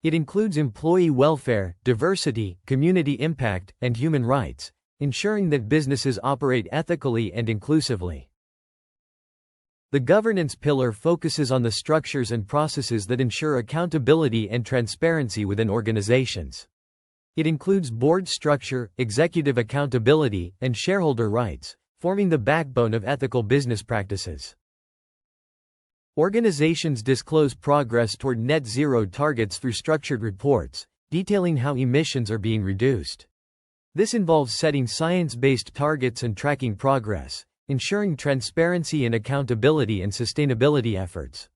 It includes employee welfare, diversity, community impact, and human rights, ensuring that businesses operate ethically and inclusively. The governance pillar focuses on the structures and processes that ensure accountability and transparency within organizations. It includes board structure, executive accountability, and shareholder rights, forming the backbone of ethical business practices. Organizations disclose progress toward net zero targets through structured reports, detailing how emissions are being reduced. This involves setting science-based targets and tracking progress, ensuring transparency and accountability in sustainability efforts.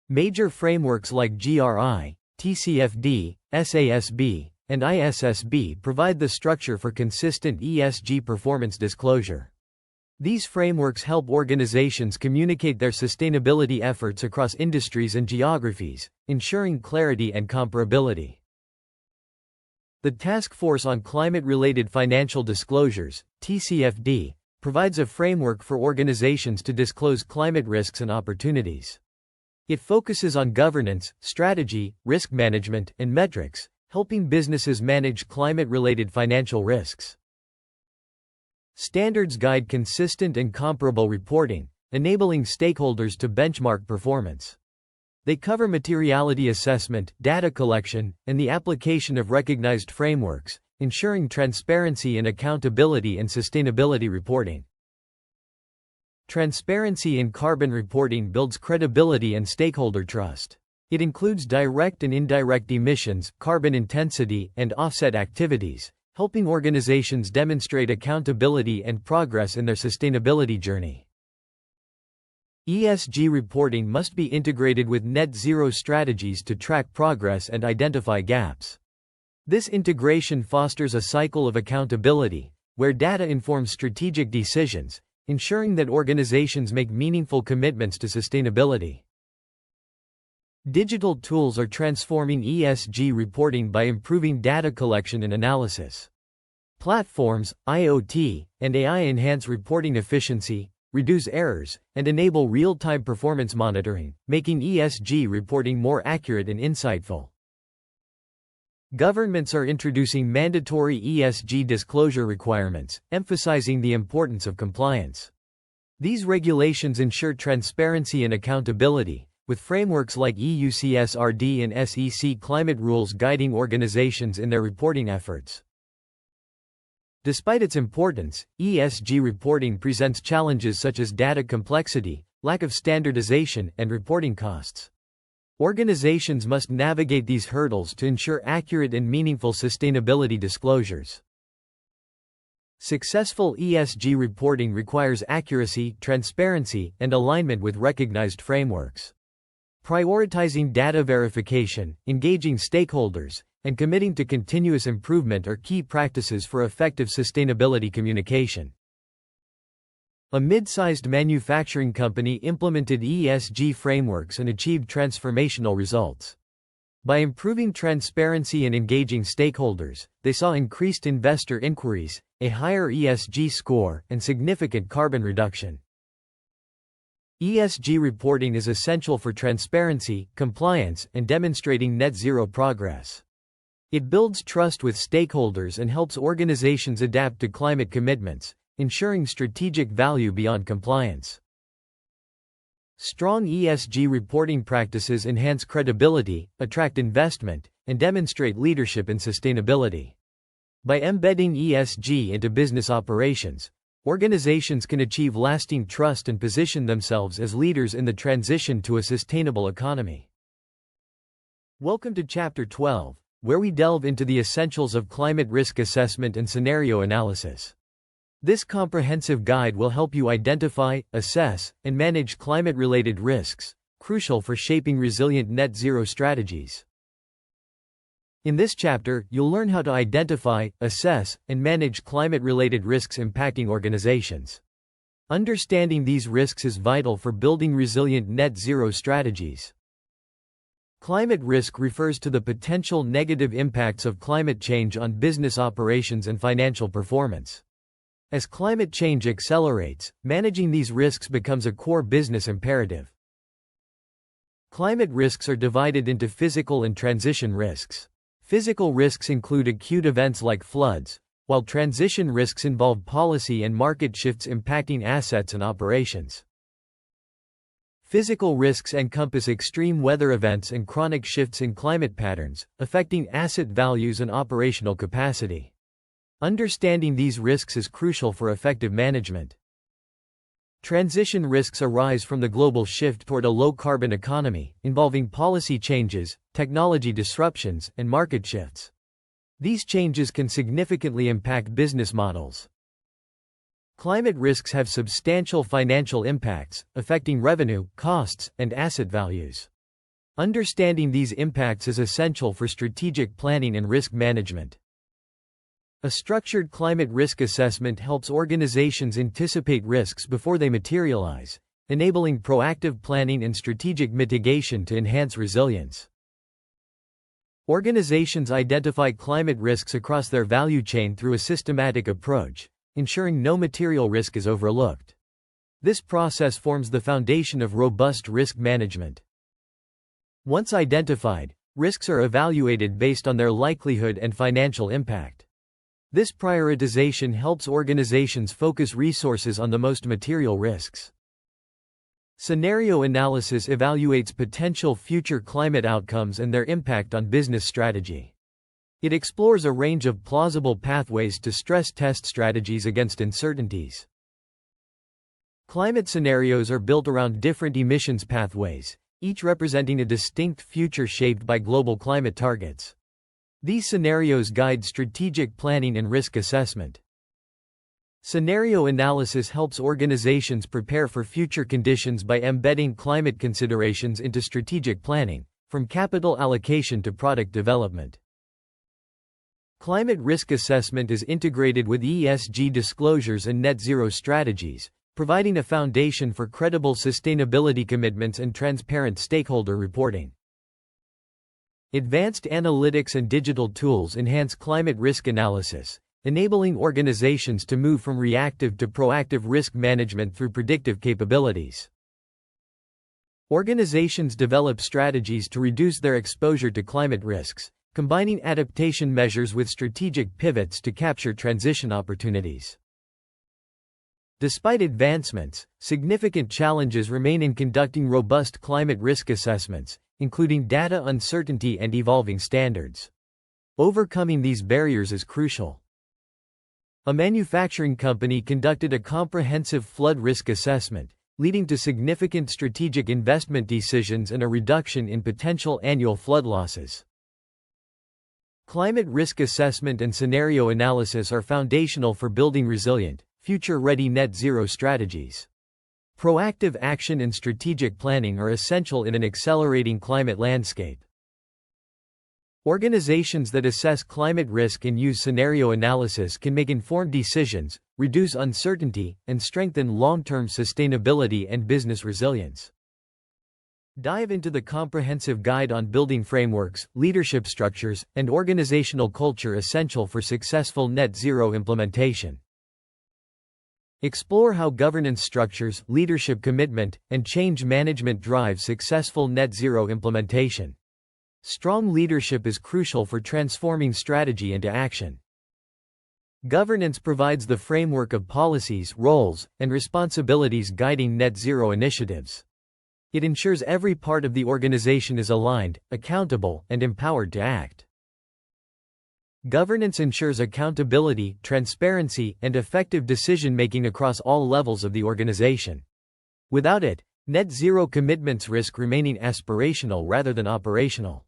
Major frameworks like GRI, TCFD, SASB, and ISSB provide the structure for consistent ESG performance disclosure. These frameworks help organizations communicate their sustainability efforts across industries and geographies, ensuring clarity and comparability. The Task Force on Climate-Related Financial Disclosures, TCFD, provides a framework for organizations to disclose climate risks and opportunities. It focuses on governance, strategy, risk management, and metrics, helping businesses manage climate-related financial risks. Standards guide consistent and comparable reporting, enabling stakeholders to benchmark performance. They cover materiality assessment, data collection, and the application of recognized frameworks, ensuring transparency and accountability in sustainability reporting. Transparency in carbon reporting builds credibility and stakeholder trust. It includes direct and indirect emissions, carbon intensity, and offset activities, helping organizations demonstrate accountability and progress in their sustainability journey. ESG reporting must be integrated with net zero strategies to track progress and identify gaps. This integration fosters a cycle of accountability, where data informs strategic decisions, ensuring that organizations make meaningful commitments to sustainability. Digital tools are transforming ESG reporting by improving data collection and analysis. Platforms, IoT, and AI enhance reporting efficiency, reduce errors, and enable real-time performance monitoring, making ESG reporting more accurate and insightful. Governments are introducing mandatory ESG disclosure requirements, emphasizing the importance of compliance. These regulations ensure transparency and accountability, with frameworks like EU CSRD and SEC climate rules guiding organizations in their reporting efforts. Despite its importance, ESG reporting presents challenges such as data complexity, lack of standardization, and reporting costs. Organizations must navigate these hurdles to ensure accurate and meaningful sustainability disclosures. Successful ESG reporting requires accuracy, transparency, and alignment with recognized frameworks. Prioritizing data verification, engaging stakeholders, and committing to continuous improvement are key practices for effective sustainability communication. A mid-sized manufacturing company implemented ESG frameworks and achieved transformational results. By improving transparency and engaging stakeholders, they saw increased investor inquiries, a higher ESG score, and significant carbon reduction. ESG reporting is essential for transparency, compliance, and demonstrating net zero progress. It builds trust with stakeholders and helps organizations adapt to climate commitments, ensuring strategic value beyond compliance. Strong ESG reporting practices enhance credibility, attract investment, and demonstrate leadership in sustainability. By embedding ESG into business operations, organizations can achieve lasting trust and position themselves as leaders in the transition to a sustainable economy. Welcome to Chapter 12, where we delve into the essentials of climate risk assessment and scenario analysis. This comprehensive guide will help you identify, assess, and manage climate-related risks, crucial for shaping resilient net zero strategies. In this chapter, you'll learn how to identify, assess, and manage climate-related risks impacting organizations. Understanding these risks is vital for building resilient net zero strategies. Climate risk refers to the potential negative impacts of climate change on business operations and financial performance. As climate change accelerates, managing these risks becomes a core business imperative. Climate risks are divided into physical and transition risks. Physical risks include acute events like floods, while transition risks involve policy and market shifts impacting assets and operations. Physical risks encompass extreme weather events and chronic shifts in climate patterns, affecting asset values and operational capacity. Understanding these risks is crucial for effective management. Transition risks arise from the global shift toward a low-carbon economy, involving policy changes, technology disruptions, and market shifts. These changes can significantly impact business models. Climate risks have substantial financial impacts, affecting revenue, costs, and asset values. Understanding these impacts is essential for strategic planning and risk management. A structured climate risk assessment helps organizations anticipate risks before they materialize, enabling proactive planning and strategic mitigation to enhance resilience. Organizations identify climate risks across their value chain through a systematic approach, ensuring no material risk is overlooked. This process forms the foundation of robust risk management. Once identified, risks are evaluated based on their likelihood and financial impact. This prioritization helps organizations focus resources on the most material risks. Scenario analysis evaluates potential future climate outcomes and their impact on business strategy. It explores a range of plausible pathways to stress test strategies against uncertainties. Climate scenarios are built around different emissions pathways, each representing a distinct future shaped by global climate targets. These scenarios guide strategic planning and risk assessment. Scenario analysis helps organizations prepare for future conditions by embedding climate considerations into strategic planning, from capital allocation to product development. Climate risk assessment is integrated with ESG disclosures and net zero strategies, providing a foundation for credible sustainability commitments and transparent stakeholder reporting. Advanced analytics and digital tools enhance climate risk analysis, enabling organizations to move from reactive to proactive risk management through predictive capabilities. Organizations develop strategies to reduce their exposure to climate risks, combining adaptation measures with strategic pivots to capture transition opportunities. Despite advancements, significant challenges remain in conducting robust climate risk assessments, including data uncertainty and evolving standards. Overcoming these barriers is crucial. A manufacturing company conducted a comprehensive flood risk assessment, leading to significant strategic investment decisions and a reduction in potential annual flood losses. Climate risk assessment and scenario analysis are foundational for building resilient, future-ready net zero strategies. Proactive action and strategic planning are essential in an accelerating climate landscape. Organizations that assess climate risk and use scenario analysis can make informed decisions, reduce uncertainty, and strengthen long-term sustainability and business resilience. Dive into the comprehensive guide on building frameworks, leadership structures, and organizational culture essential for successful net zero implementation. Explore how governance structures, leadership commitment, and change management drive successful net zero implementation. Strong leadership is crucial for transforming strategy into action. Governance provides the framework of policies, roles, and responsibilities guiding net zero initiatives. It ensures every part of the organization is aligned, accountable, and empowered to act. Governance ensures accountability, transparency, and effective decision-making across all levels of the organization. Without it, net zero commitments risk remaining aspirational rather than operational.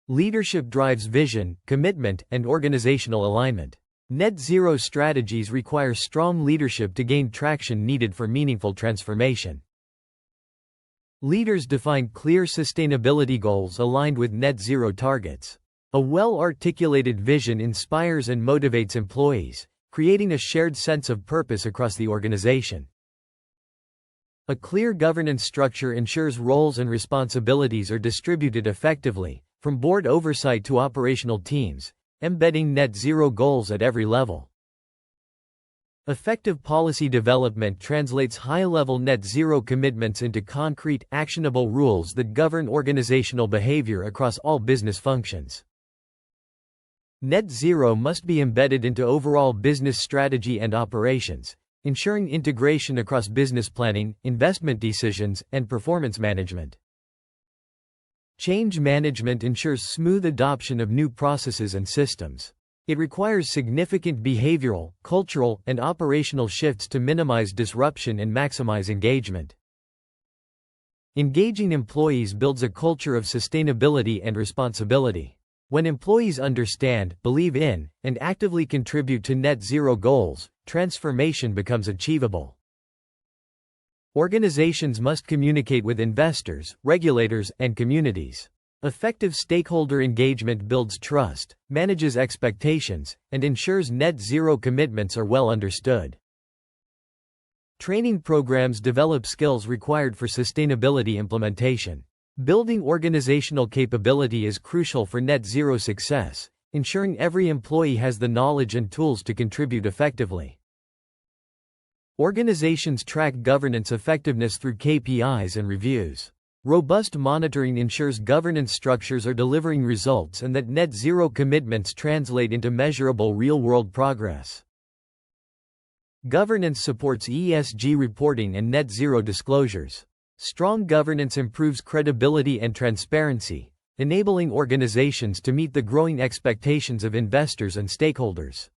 Leadership drives vision, commitment, and organizational alignment. Net zero strategies require strong leadership to gain traction needed for meaningful transformation. Leaders define clear sustainability goals aligned with net zero targets. A well-articulated vision inspires and motivates employees, creating a shared sense of purpose across the organization. A clear governance structure ensures roles and responsibilities are distributed effectively, from board oversight to operational teams, embedding net zero goals at every level. Effective policy development translates high-level net zero commitments into concrete, actionable rules that govern organizational behavior across all business functions. Net zero must be embedded into overall business strategy and operations, ensuring integration across business planning, investment decisions, and performance management. Change management ensures smooth adoption of new processes and systems. It requires significant behavioral, cultural, and operational shifts to minimize disruption and maximize engagement. Engaging employees builds a culture of sustainability and responsibility. When employees understand, believe in, and actively contribute to net zero goals, transformation becomes achievable. Organizations must communicate with investors, regulators, and communities. Effective stakeholder engagement builds trust, manages expectations, and ensures net zero commitments are well understood. Training programs develop skills required for sustainability implementation. Building organizational capability is crucial for net zero success, ensuring every employee has the knowledge and tools to contribute effectively. Organizations track governance effectiveness through KPIs and reviews. Robust monitoring ensures governance structures are delivering results and that net zero commitments translate into measurable real-world progress. Governance supports ESG reporting and net zero disclosures. Strong governance improves credibility and transparency, enabling organizations to meet the growing expectations of investors and stakeholders.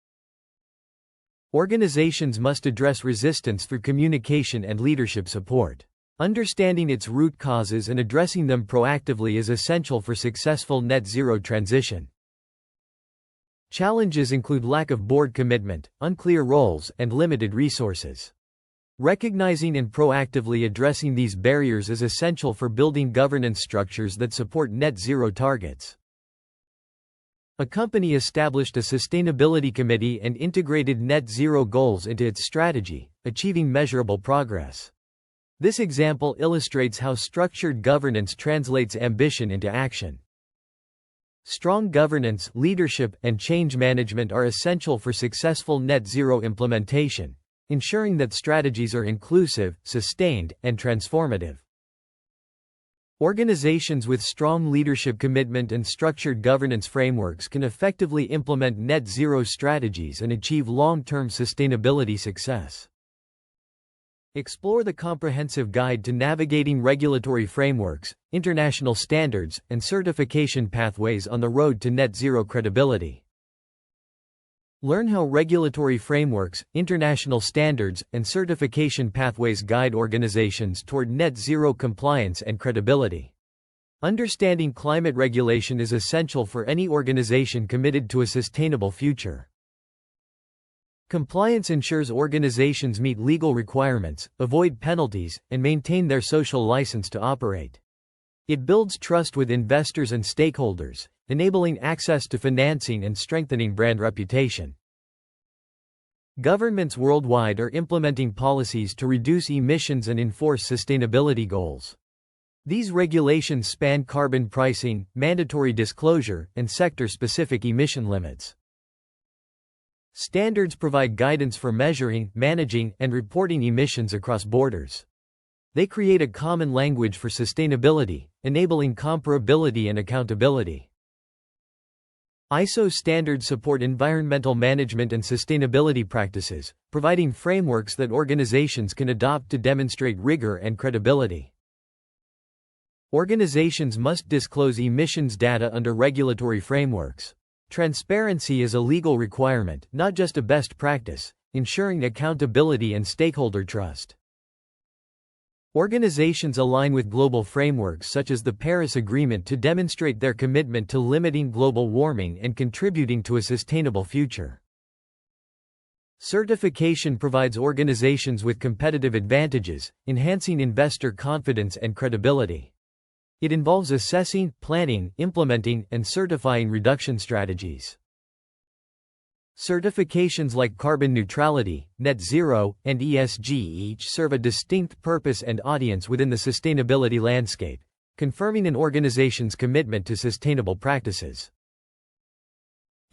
Organizations must address resistance through communication and leadership support. Understanding its root causes and addressing them proactively is essential for successful net zero transition. Challenges include lack of board commitment, unclear roles, and limited resources. Recognizing and proactively addressing these barriers is essential for building governance structures that support net zero targets. A company established a sustainability committee and integrated net zero goals into its strategy, achieving measurable progress. This example illustrates how structured governance translates ambition into action. Strong governance, leadership, and change management are essential for successful net zero implementation, ensuring that strategies are inclusive, sustained, and transformative. Organizations with strong leadership commitment and structured governance frameworks can effectively implement net zero strategies and achieve long-term sustainability success. Explore the comprehensive guide to navigating regulatory frameworks, international standards, and certification pathways on the road to net zero credibility. Learn how regulatory frameworks, international standards, and certification pathways guide organizations toward net zero compliance and credibility. Understanding climate regulation is essential for any organization committed to a sustainable future. Compliance ensures organizations meet legal requirements, avoid penalties, and maintain their social license to operate. It builds trust with investors and stakeholders, enabling access to financing and strengthening brand reputation. Governments worldwide are implementing policies to reduce emissions and enforce sustainability goals. These regulations span carbon pricing, mandatory disclosure, and sector-specific emission limits. Standards provide guidance for measuring, managing, and reporting emissions across borders. They create a common language for sustainability, enabling comparability and accountability. ISO standards support environmental management and sustainability practices, providing frameworks that organizations can adopt to demonstrate rigor and credibility. Organizations must disclose emissions data under regulatory frameworks. Transparency is a legal requirement, not just a best practice, ensuring accountability and stakeholder trust. Organizations align with global frameworks such as the Paris Agreement to demonstrate their commitment to limiting global warming and contributing to a sustainable future. Certification provides organizations with competitive advantages, enhancing investor confidence and credibility. It involves assessing, planning, implementing, and certifying reduction strategies. Certifications like carbon neutrality, net zero, and ESG each serve a distinct purpose and audience within the sustainability landscape, confirming an organization's commitment to sustainable practices.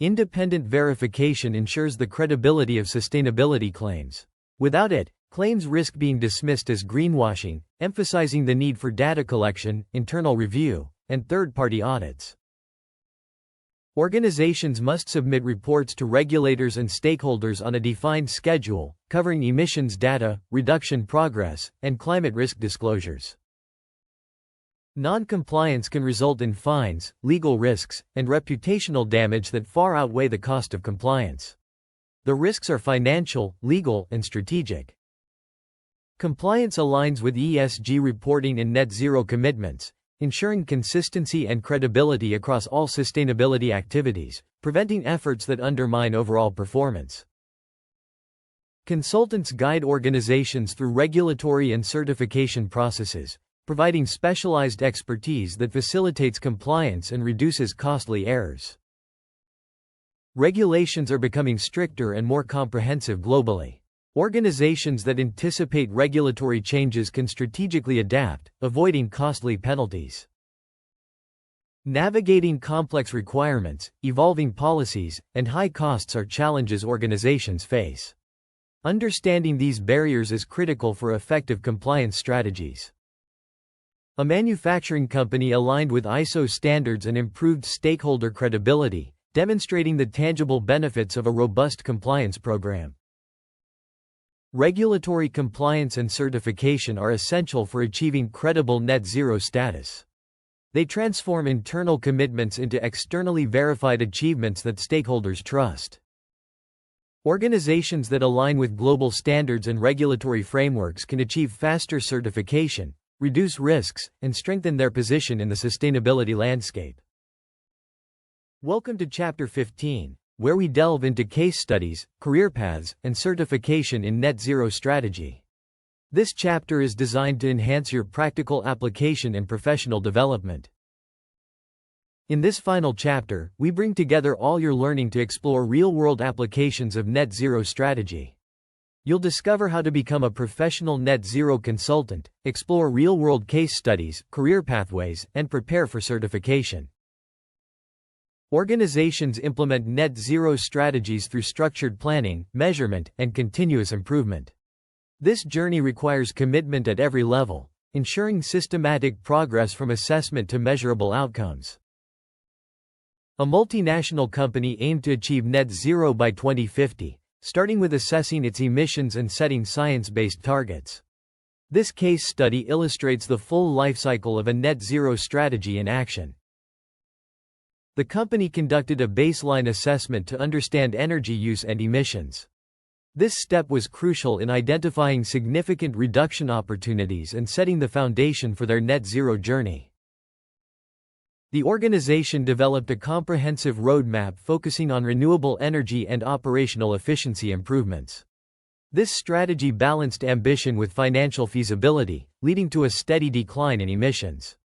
Independent verification ensures the credibility of sustainability claims. Without it, claims risk being dismissed as greenwashing, emphasizing the need for data collection, internal review, and third-party audits. Organizations must submit reports to regulators and stakeholders on a defined schedule, covering emissions data, reduction progress, and climate risk disclosures. Non-compliance can result in fines, legal risks, and reputational damage that far outweigh the cost of compliance. The risks are financial, legal, and strategic. Compliance aligns with ESG reporting and net zero commitments, ensuring consistency and credibility across all sustainability activities, preventing efforts that undermine overall performance. Consultants guide organizations through regulatory and certification processes, providing specialized expertise that facilitates compliance and reduces costly errors. Regulations are becoming stricter and more comprehensive globally. Organizations that anticipate regulatory changes can strategically adapt, avoiding costly penalties. Navigating complex requirements, evolving policies, and high costs are challenges organizations face. Understanding these barriers is critical for effective compliance strategies. A manufacturing company aligned with ISO standards and improved stakeholder credibility, demonstrating the tangible benefits of a robust compliance program. Regulatory compliance and certification are essential for achieving credible net zero status. They transform internal commitments into externally verified achievements that stakeholders trust. Organizations that align with global standards and regulatory frameworks can achieve faster certification, reduce risks, and strengthen their position in the sustainability landscape. Welcome to Chapter 15, where we delve into case studies, career paths, and certification in net zero strategy. This chapter is designed to enhance your practical application and professional development. In this final chapter, we bring together all your learning to explore real-world applications of net zero strategy. You'll discover how to become a professional net zero consultant, explore real-world case studies, career pathways, and prepare for certification. Organizations implement net zero strategies through structured planning, measurement, and continuous improvement. This journey requires commitment at every level, ensuring systematic progress from assessment to measurable outcomes. A multinational company aimed to achieve net zero by 2050, starting with assessing its emissions and setting science-based targets. This case study illustrates the full lifecycle of a net zero strategy in action. The company conducted a baseline assessment to understand energy use and emissions. This step was crucial in identifying significant reduction opportunities and setting the foundation for their net zero journey. The organization developed a comprehensive roadmap focusing on renewable energy and operational efficiency improvements. This strategy balanced ambition with financial feasibility, leading to a steady decline in emissions.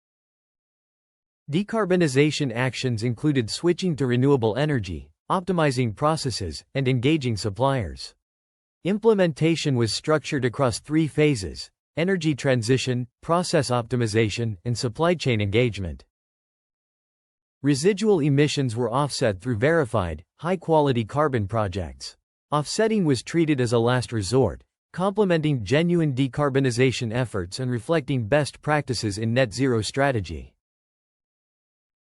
Decarbonization actions included switching to renewable energy, optimizing processes, and engaging suppliers. Implementation was structured across 3 phases: energy transition, process optimization, and supply chain engagement. Residual emissions were offset through verified, high-quality carbon projects. Offsetting was treated as a last resort, complementing genuine decarbonization efforts and reflecting best practices in net zero strategy.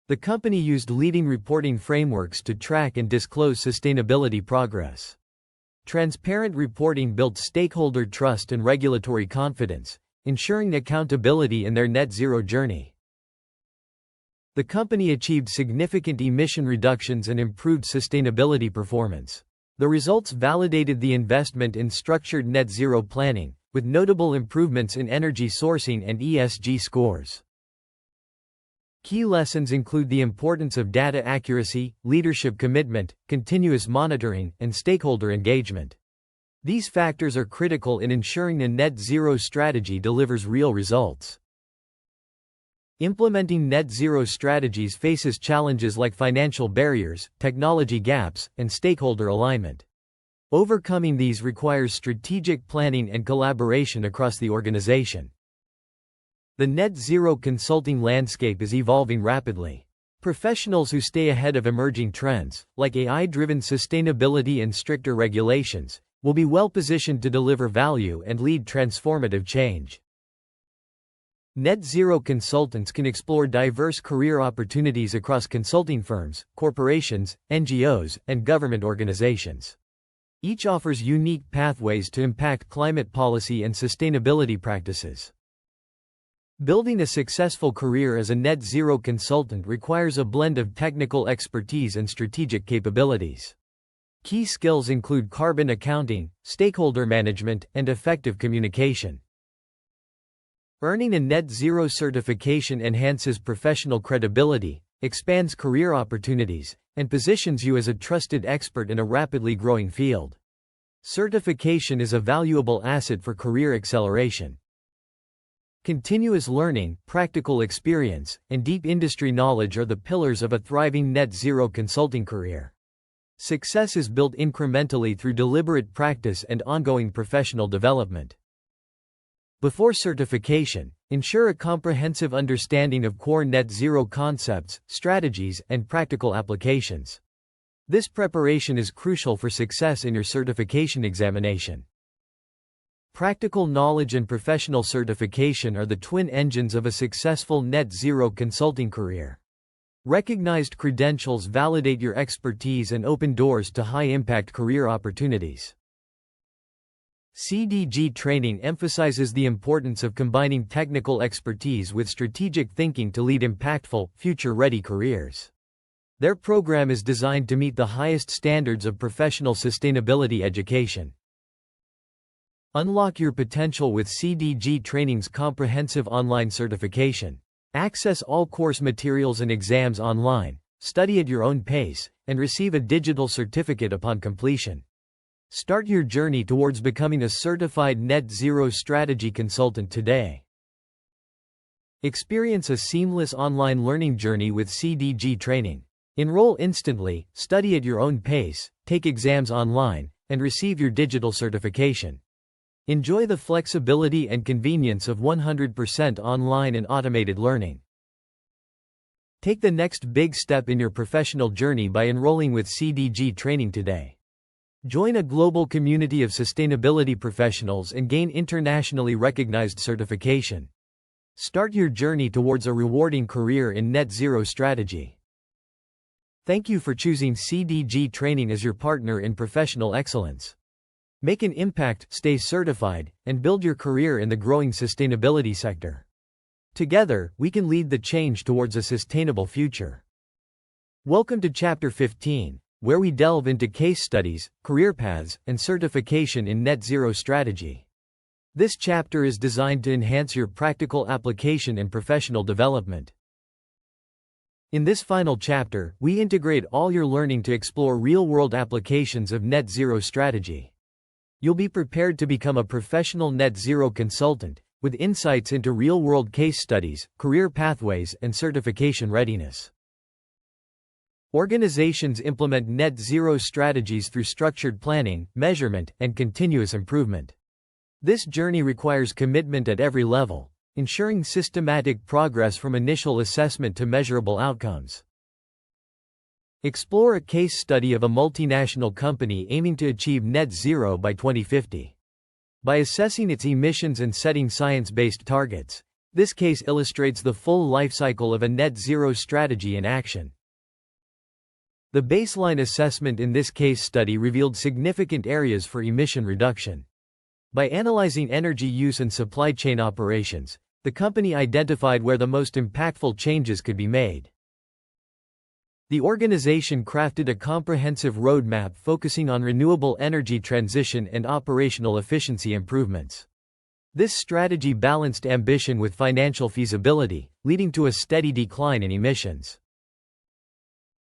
The company used leading reporting frameworks to track and disclose sustainability progress. Transparent reporting built stakeholder trust and regulatory confidence, ensuring accountability in their net zero journey. The company achieved significant emission reductions and improved sustainability performance. The results validated the investment in structured net zero planning, with notable improvements in energy sourcing and ESG scores. Key lessons include the importance of data accuracy, leadership commitment, continuous monitoring, and stakeholder engagement. These factors are critical in ensuring a net zero strategy delivers real results. Implementing net zero strategies faces challenges like financial barriers, technology gaps, and stakeholder alignment. Overcoming these requires strategic planning and collaboration across the organization. The net zero consulting landscape is evolving rapidly. Professionals who stay ahead of emerging trends, like AI-driven sustainability and stricter regulations, will be well positioned to deliver value and lead transformative change. Net zero consultants can explore diverse career opportunities across consulting firms, corporations, NGOs, and government organizations. Each offers unique pathways to impact climate policy and sustainability practices. Building a successful career as a net zero consultant requires a blend of technical expertise and strategic capabilities. Key skills include carbon accounting, stakeholder management, and effective communication. Earning a net zero certification enhances professional credibility, expands career opportunities, and positions you as a trusted expert in a rapidly growing field. Certification is a valuable asset for career acceleration. Continuous learning, practical experience, and deep industry knowledge are the pillars of a thriving net zero consulting career. Success is built incrementally through deliberate practice and ongoing professional development. Before certification, ensure a comprehensive understanding of core net zero concepts, strategies, and practical applications. This preparation is crucial for success in your certification examination. Practical knowledge and professional certification are the twin engines of a successful net zero consulting career. Recognized credentials validate your expertise and open doors to high-impact career opportunities. CDG training emphasizes the importance of combining technical expertise with strategic thinking to lead impactful, future-ready careers. Their program is designed to meet the highest standards of professional sustainability education. Unlock your potential with CDG Training's comprehensive online certification. Access all course materials and exams online, study at your own pace, and receive a digital certificate upon completion. Start your journey towards becoming a certified net zero strategy consultant today. Experience a seamless online learning journey with CDG Training. Enroll instantly, study at your own pace, take exams online, and receive your digital certification. Enjoy the flexibility and convenience of 100% online and automated learning. Take the next big step in your professional journey by enrolling with CDG Training today. Join a global community of sustainability professionals and gain internationally recognized certification. Start your journey towards a rewarding career in net zero strategy. Thank you for choosing CDG Training as your partner in professional excellence. Make an impact, stay certified, and build your career in the growing sustainability sector. Together, we can lead the change towards a sustainable future. Welcome to Chapter 15, where we delve into case studies, career paths, and certification in net zero strategy. This chapter is designed to enhance your practical application and professional development. In this final chapter, we integrate all your learning to explore real-world applications of net zero strategy. You'll be prepared to become a professional net zero consultant, with insights into real-world case studies, career pathways, and certification readiness. Organizations implement net zero strategies through structured planning, measurement, and continuous improvement. This journey requires commitment at every level, ensuring systematic progress from initial assessment to measurable outcomes. Explore a case study of a multinational company aiming to achieve net zero by 2050. By assessing its emissions and setting science-based targets, this case illustrates the full lifecycle of a net zero strategy in action. The baseline assessment in this case study revealed significant areas for emission reduction. By analyzing energy use and supply chain operations, the company identified where the most impactful changes could be made. The organization crafted a comprehensive roadmap focusing on renewable energy transition and operational efficiency improvements. This strategy balanced ambition with financial feasibility, leading to a steady decline in emissions.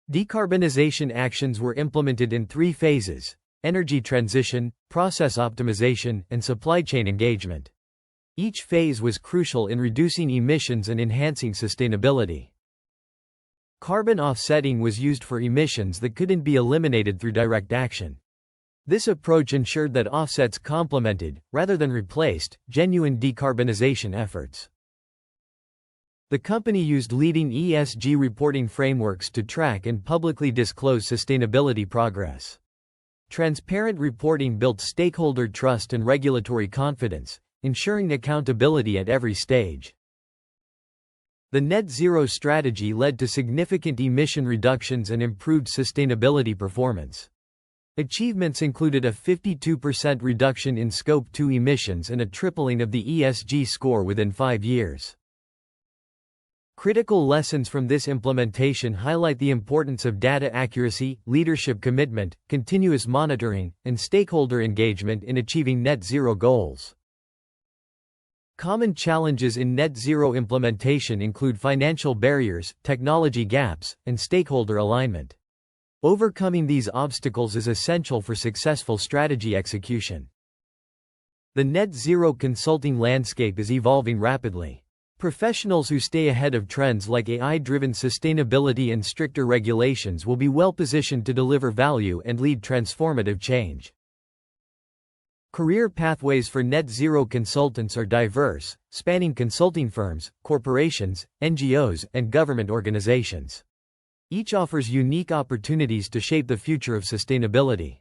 Decarbonization actions were implemented in 3 phases: energy transition, process optimization, and supply chain engagement. Each phase was crucial in reducing emissions and enhancing sustainability. Carbon offsetting was used for emissions that couldn't be eliminated through direct action. This approach ensured that offsets complemented, rather than replaced, genuine decarbonization efforts. The company used leading ESG reporting frameworks to track and publicly disclose sustainability progress. Transparent reporting built stakeholder trust and regulatory confidence, ensuring accountability at every stage. The net zero strategy led to significant emission reductions and improved sustainability performance. Achievements included a 52% reduction in Scope 2 emissions and a tripling of the ESG score within 5 years. Critical lessons from this implementation highlight the importance of data accuracy, leadership commitment, continuous monitoring, and stakeholder engagement in achieving net zero goals. Common challenges in net zero implementation include financial barriers, technology gaps, and stakeholder alignment. Overcoming these obstacles is essential for successful strategy execution. The net zero consulting landscape is evolving rapidly. Professionals who stay ahead of trends like AI-driven sustainability and stricter regulations will be well-positioned to deliver value and lead transformative change. Career pathways for net zero consultants are diverse, spanning consulting firms, corporations, NGOs, and government organizations. Each offers unique opportunities to shape the future of sustainability.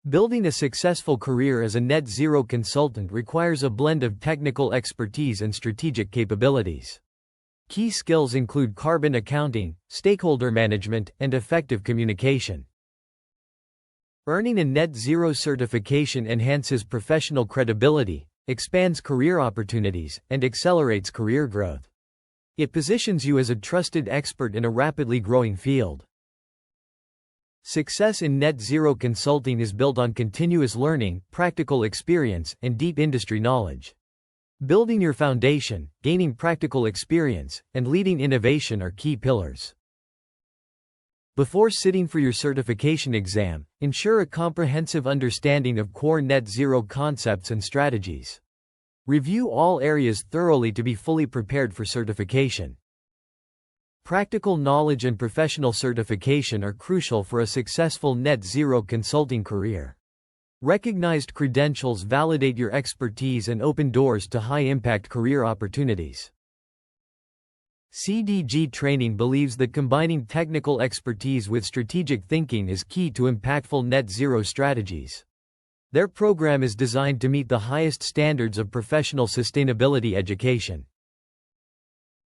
Building a successful career as a net zero consultant requires a blend of technical expertise and strategic capabilities. Key skills include carbon accounting, stakeholder management, and effective communication. Earning a net zero certification enhances professional credibility, expands career opportunities, and accelerates career growth. It positions you as a trusted expert in a rapidly growing field. Success in net zero consulting is built on continuous learning, practical experience, and deep industry knowledge. Building your foundation, gaining practical experience, and leading innovation are key pillars. Before sitting for your certification exam, ensure a comprehensive understanding of core net zero concepts and strategies. Review all areas thoroughly to be fully prepared for certification. Practical knowledge and professional certification are crucial for a successful net zero consulting career. Recognized credentials validate your expertise and open doors to high-impact career opportunities. CDG Training believes that combining technical expertise with strategic thinking is key to impactful net zero strategies. Their program is designed to meet the highest standards of professional sustainability education.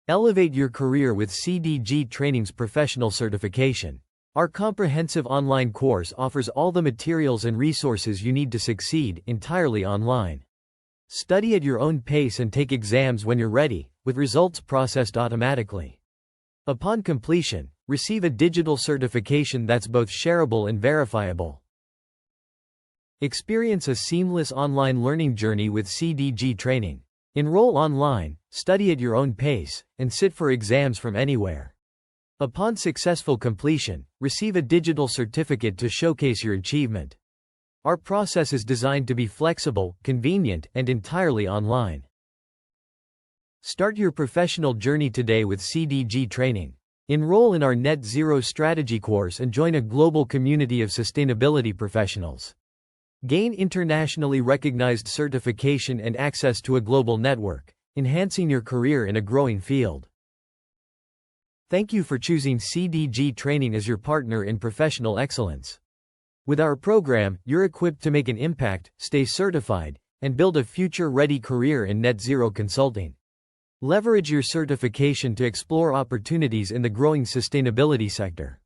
Elevate your career with CDG Training's professional certification. Our comprehensive online course offers all the materials and resources you need to succeed, entirely online. Study at your own pace and take exams when you're ready, with results processed automatically. Upon completion, receive a digital certification that's both shareable and verifiable. Experience a seamless online learning journey with CDG Training. Enroll online, study at your own pace, and sit for exams from anywhere. Upon successful completion, receive a digital certificate to showcase your achievement. Our process is designed to be flexible, convenient, and entirely online. Start your professional journey today with CDG training. Enroll in our Net Zero Strategy course and join a global community of sustainability professionals. Gain internationally recognized certification and access to a global network, enhancing your career in a growing field. Thank you for choosing CDG Training as your partner in professional excellence. With our program, you're equipped to make an impact, stay certified, and build a future-ready career in net zero consulting. Leverage your certification to explore opportunities in the growing sustainability sector.